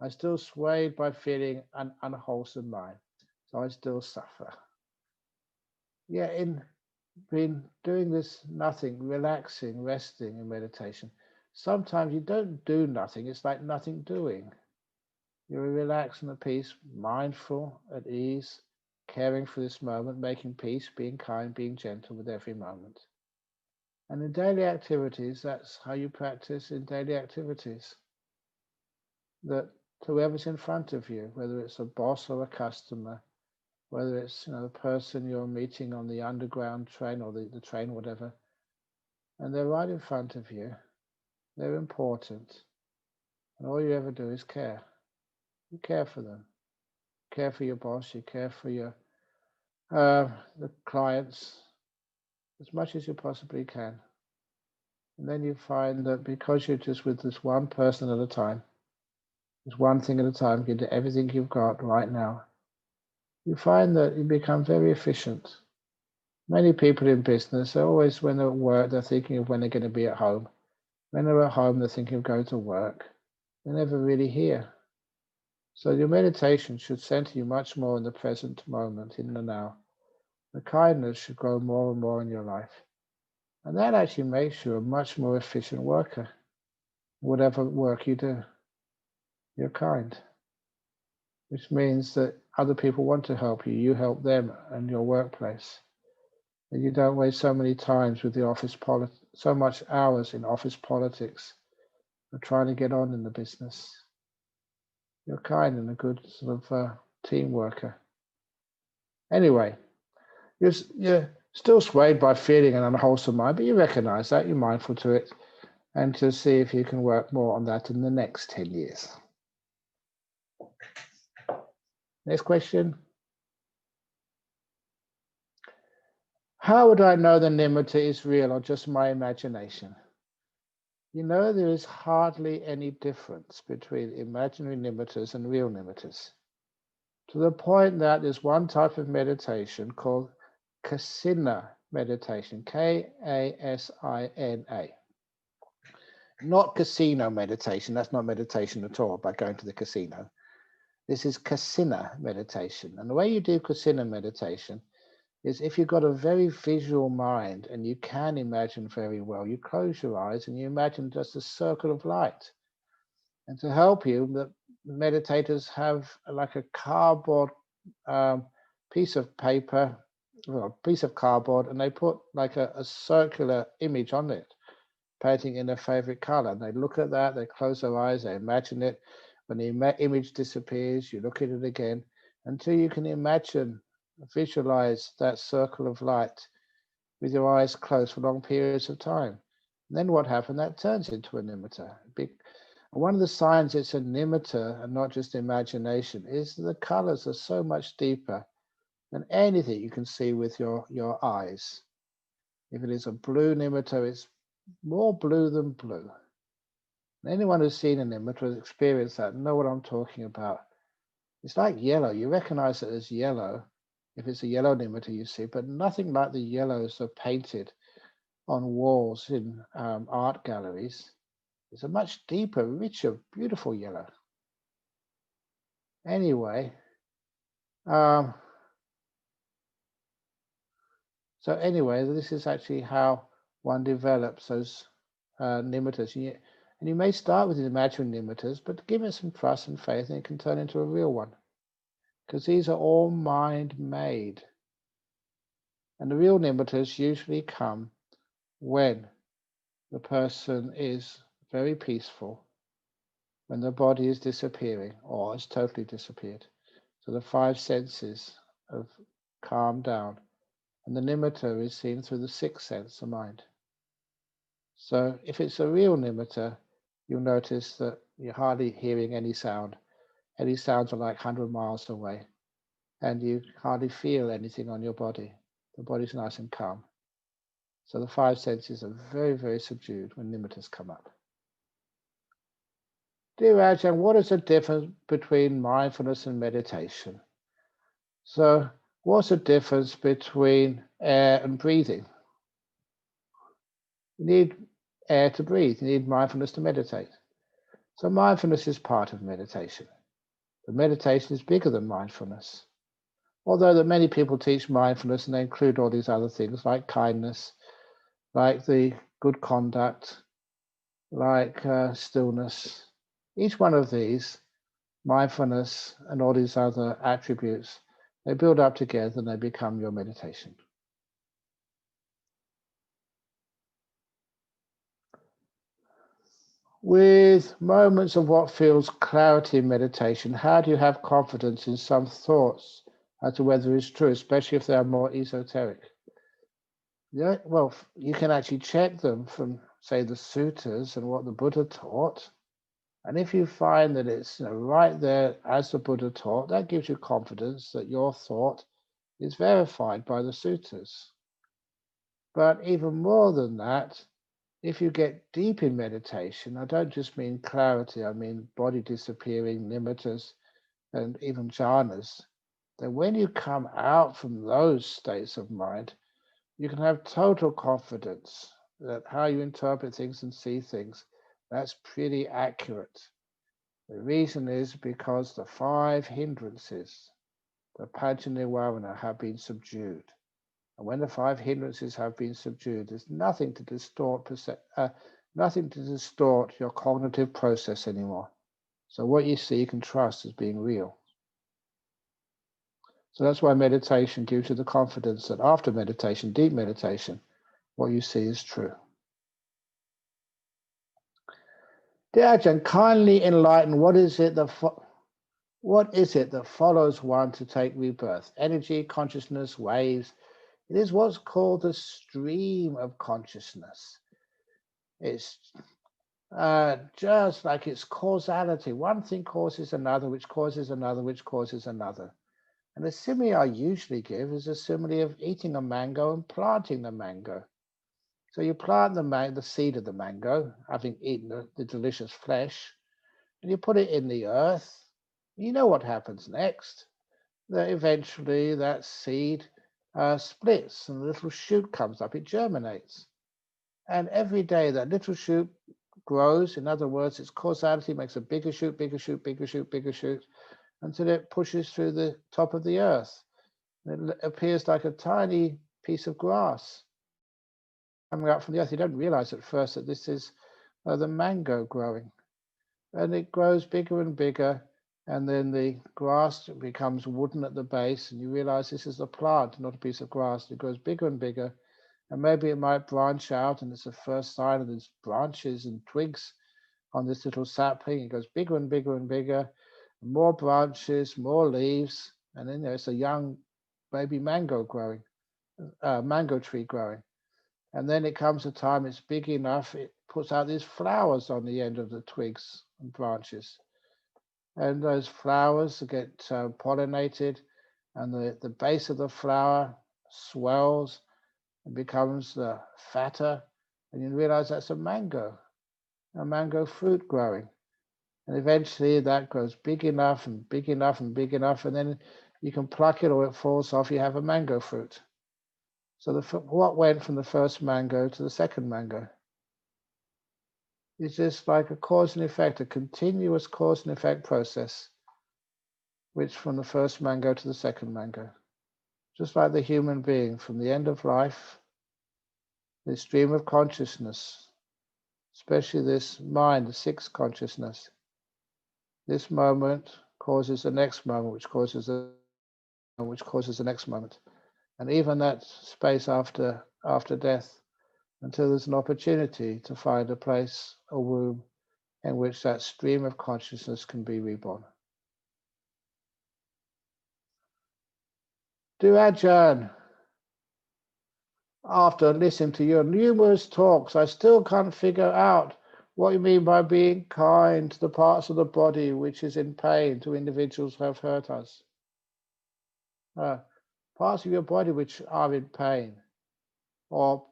A: I still swayed by feeling an unwholesome mind. So I still suffer. Yeah, in been doing this nothing, relaxing, resting in meditation, sometimes you don't do nothing. It's like nothing doing. You're relaxed and at peace, mindful, at ease, caring for this moment, making peace, being kind, being gentle with every moment. And in daily activities, that's how you practice in daily activities. That whoever's in front of you, whether it's a boss or a customer, whether it's the person you're meeting on the underground train or the train, whatever, and they're right in front of you, they're important. And all you ever do is care. You care for them. You care for your boss, you care for your the clients as much as you possibly can. And then you find that because you're just with this one person at a time, this one thing at a time, you do everything you've got right now, you find that you become very efficient. Many people in business, they're always, when they're at work, they're thinking of when they're going to be at home. When they're at home, they're thinking of going to work. They're never really here. So your meditation should center you much more in the present moment, in the now. The kindness should grow more and more in your life. And that actually makes you a much more efficient worker. Whatever work you do, you're kind. Which means that other people want to help you, you help them in your workplace. And you don't waste so many times with the office so much hours in office politics of trying to get on in the business. You're kind and a good sort of team worker. Anyway, you're still swayed by feeling an unwholesome mind, but you recognize that, you're mindful to it, and to see if you can work more on that in the next 10 years. Next question. How would I know the nimitta is real or just my imagination? You know, there is hardly any difference between imaginary nimittas and real nimittas, to the point that there's one type of meditation called kasina meditation, Kasina. Not casino meditation, that's not meditation at all, by going to the casino. This is kasina meditation. And the way you do kasina meditation is if you've got a very visual mind and you can imagine very well, you close your eyes and you imagine just a circle of light. And to help you, the meditators have like a cardboard piece of paper, or a piece of cardboard, and they put like a circular image on it, painting in their favorite color. And they look at that, they close their eyes, they imagine it. When the image disappears, you look at it again until you can imagine, visualize that circle of light with your eyes closed for long periods of time. And then what happened? That turns into a nimitta. One of the signs it's a nimitta and not just imagination is the colors are so much deeper than anything you can see with your eyes. If it is a blue nimitta, it's more blue than blue. And anyone who's seen a nimitta has experienced that, know what I'm talking about. It's like yellow. You recognize it as yellow if it's a yellow nimitta you see, but nothing like the yellows are painted on walls in art galleries. It's a much deeper, richer, beautiful yellow. Anyway, so this is actually how one develops those nimittas. And you may start with imaginary nimittas, but give it some trust and faith and it can turn into a real one. Because these are all mind-made. And the real nimittas usually come when the person is very peaceful, when the body is disappearing or has totally disappeared. So the five senses have calmed down, and the nimitta is seen through the sixth sense, the mind. So if it's a real nimitta, you'll notice that you're hardly hearing any sound. Any sounds are like 100 miles away, and you hardly feel anything on your body. The body's nice and calm. So the five senses are very, very subdued when nimittas come up. Dear Ajahn, what is the difference between mindfulness and meditation? So what's the difference between air and breathing? You need air to breathe. You need mindfulness to meditate. So mindfulness is part of meditation. But meditation is bigger than mindfulness. Although that many people teach mindfulness and they include all these other things like kindness, like the good conduct, like stillness. Each one of these, mindfulness and all these other attributes, they build up together and they become your meditation. With moments of what feels clarity in meditation, how do you have confidence in some thoughts as to whether it's true, especially if they are more esoteric? Yeah, well, you can actually check them from, say, the suttas and what the Buddha taught. And if you find that it's right there as the Buddha taught, that gives you confidence that your thought is verified by the suttas. But even more than that, if you get deep in meditation, I don't just mean clarity, I mean body disappearing, nimittas, and even jhanas, then when you come out from those states of mind, you can have total confidence that how you interpret things and see things, that's pretty accurate. The reason is because the five hindrances, the Panchanivarana, have been subdued. And when the five hindrances have been subdued, there's nothing to distort your cognitive process anymore. So what you see, you can trust as being real. So that's why meditation gives you the confidence that after meditation, deep meditation, what you see is true. Dear Ajahn, kindly enlighten what is it that follows one to take rebirth? Energy, consciousness, waves. It is what's called the stream of consciousness. It's just like it's causality. One thing causes another, which causes another, which causes another. And the simile I usually give is a simile of eating a mango and planting the mango. So you plant the seed of the mango, having eaten the delicious flesh, and you put it in the earth. You know what happens next. That eventually that seed splits and a little shoot comes up, it germinates. And every day that little shoot grows. In other words, its causality makes a bigger shoot, bigger shoot, bigger shoot, bigger shoot, until it pushes through the top of the earth. It appears like a tiny piece of grass coming up from the earth. You don't realize at first that this is the mango growing. And it grows bigger and bigger, and then the grass becomes wooden at the base, and you realize this is a plant, not a piece of grass. It grows bigger and bigger, and maybe it might branch out, and it's the first sign of these branches and twigs on this little sapling. It goes bigger and bigger and bigger, more branches, more leaves, and then there's a young baby mango growing, mango tree growing. And then it comes a time it's big enough, it puts out these flowers on the end of the twigs and branches. And those flowers get pollinated, and the base of the flower swells and becomes fatter, and you realize that's a mango fruit growing. And eventually that grows big enough and big enough and big enough, and then you can pluck it or it falls off, you have a mango fruit. So what went from the first mango to the second mango? It's just like a cause and effect, a continuous cause and effect process, which from the first mango to the second mango. Just like the human being, from the end of life, the stream of consciousness, especially this mind, the sixth consciousness, this moment causes the next moment, which causes the next moment. And even that space after death, until there's an opportunity to find a place, a womb, in which that stream of consciousness can be reborn. Dear Ajahn, after listening to your numerous talks, I still can't figure out what you mean by being kind to the parts of the body which is in pain, to individuals who have hurt us. Parts of your body which are in pain, or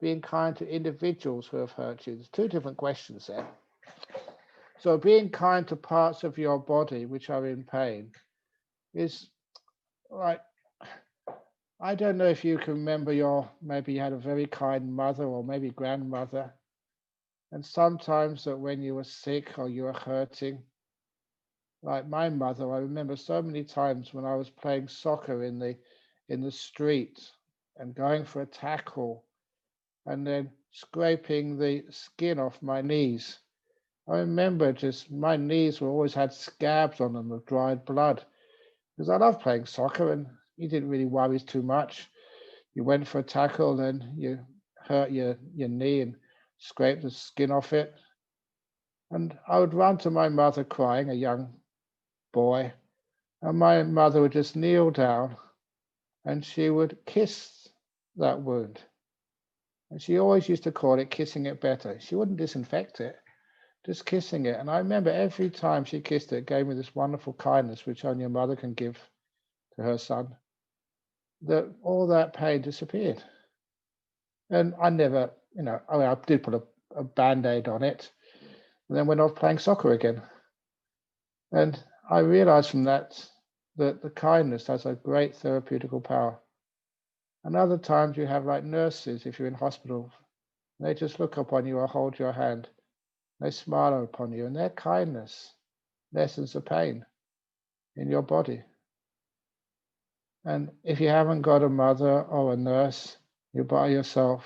A: being kind to individuals who have hurt you. There's two different questions there. So being kind to parts of your body which are in pain is like, I don't know if you can remember maybe you had a very kind mother or maybe grandmother, and sometimes that when you were sick or you were hurting, like my mother, I remember so many times when I was playing soccer in the street and going for a tackle and then scraping the skin off my knees. I remember just my knees always had scabs on them of dried blood, because I love playing soccer and you didn't really worry too much. You went for a tackle, then you hurt your knee and scraped the skin off it. And I would run to my mother crying, a young boy, and my mother would just kneel down and she would kiss that wound. And she always used to call it kissing it better. She wouldn't disinfect it, just kissing it. And I remember every time she kissed it, it gave me this wonderful kindness, which only a mother can give to her son, that all that pain disappeared. And I never, I did put a Band-Aid on it, and then went off playing soccer again. And I realized from that the kindness has a great therapeutical power. And other times you have like nurses, if you're in hospital, they just look upon you or hold your hand. They smile upon you, and their kindness lessens the pain in your body. And if you haven't got a mother or a nurse, you're by yourself,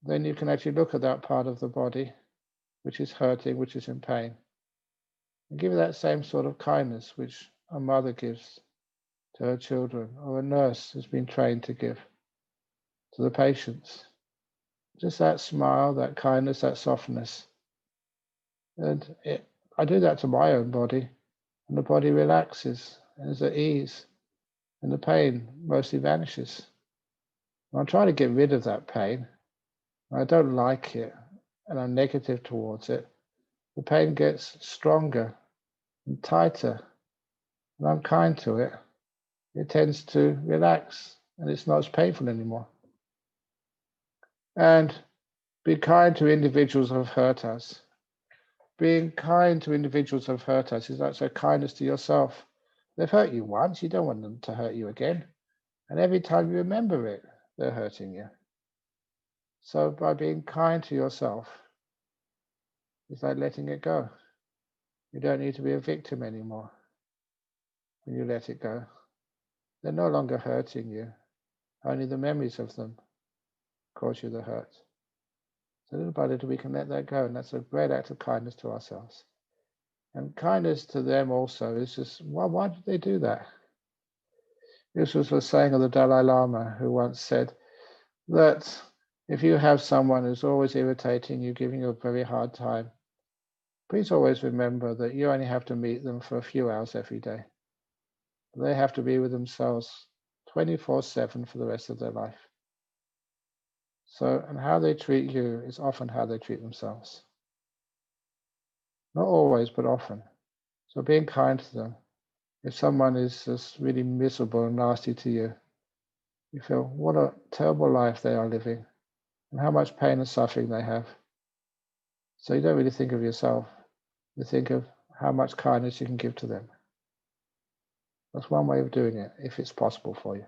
A: then you can actually look at that part of the body which is hurting, which is in pain, and give it that same sort of kindness which a mother gives to her children, or a nurse has been trained to give to the patients. Just that smile, that kindness, that softness. And I do that to my own body, and the body relaxes and is at ease, and the pain mostly vanishes. And I try to get rid of that pain. I don't like it, and I'm negative towards it. The pain gets stronger and tighter, and I'm kind to it. It tends to relax, and it's not as painful anymore. And be kind to individuals who have hurt us. Being kind to individuals who have hurt us is also kindness to yourself. They've hurt you once, you don't want them to hurt you again. And every time you remember it, they're hurting you. So by being kind to yourself, it's like letting it go. You don't need to be a victim anymore when you let it go. They're no longer hurting you. Only the memories of them cause you the hurt. So little by little we can let that go, and that's a great act of kindness to ourselves. And kindness to them also is just, why did they do that? This was a saying of the Dalai Lama, who once said that if you have someone who's always irritating you, giving you a very hard time, please always remember that you only have to meet them for a few hours every day. They have to be with themselves 24/7 for the rest of their life. So, and how they treat you is often how they treat themselves. Not always, but often. So being kind to them. If someone is just really miserable and nasty to you, you feel what a terrible life they are living and how much pain and suffering they have. So you don't really think of yourself. You think of how much kindness you can give to them. That's one way of doing it, if it's possible for you.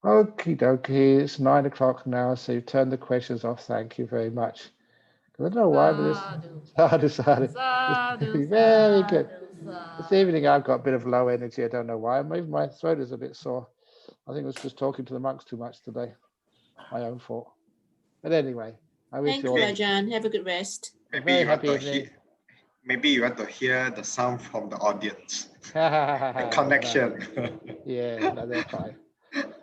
A: Okie dokie, it's 9 o'clock now, so you've turned the questions off. Thank you very much. I don't know why, but it's very good. This evening I've got a bit of low energy. I don't know why. Maybe my throat is a bit sore. I think I was just talking to the monks too much today. My own fault. But anyway, I wish
B: Thank
A: you
B: you,
A: all
B: Ajahn. Have a good rest.
A: a very happy evening.
D: Maybe you want to hear the sound from the audience. The connection.
A: Yeah, no, they're fine.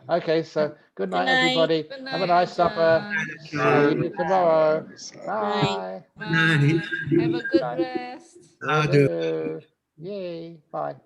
A: Okay, so good night,
B: night.
A: everybody.
C: Good
A: Have a
C: night,
A: nice supper. See you tomorrow. Bye.
C: Bye. Have a good
A: Bye.
C: rest.
A: Will do. Yay. Bye.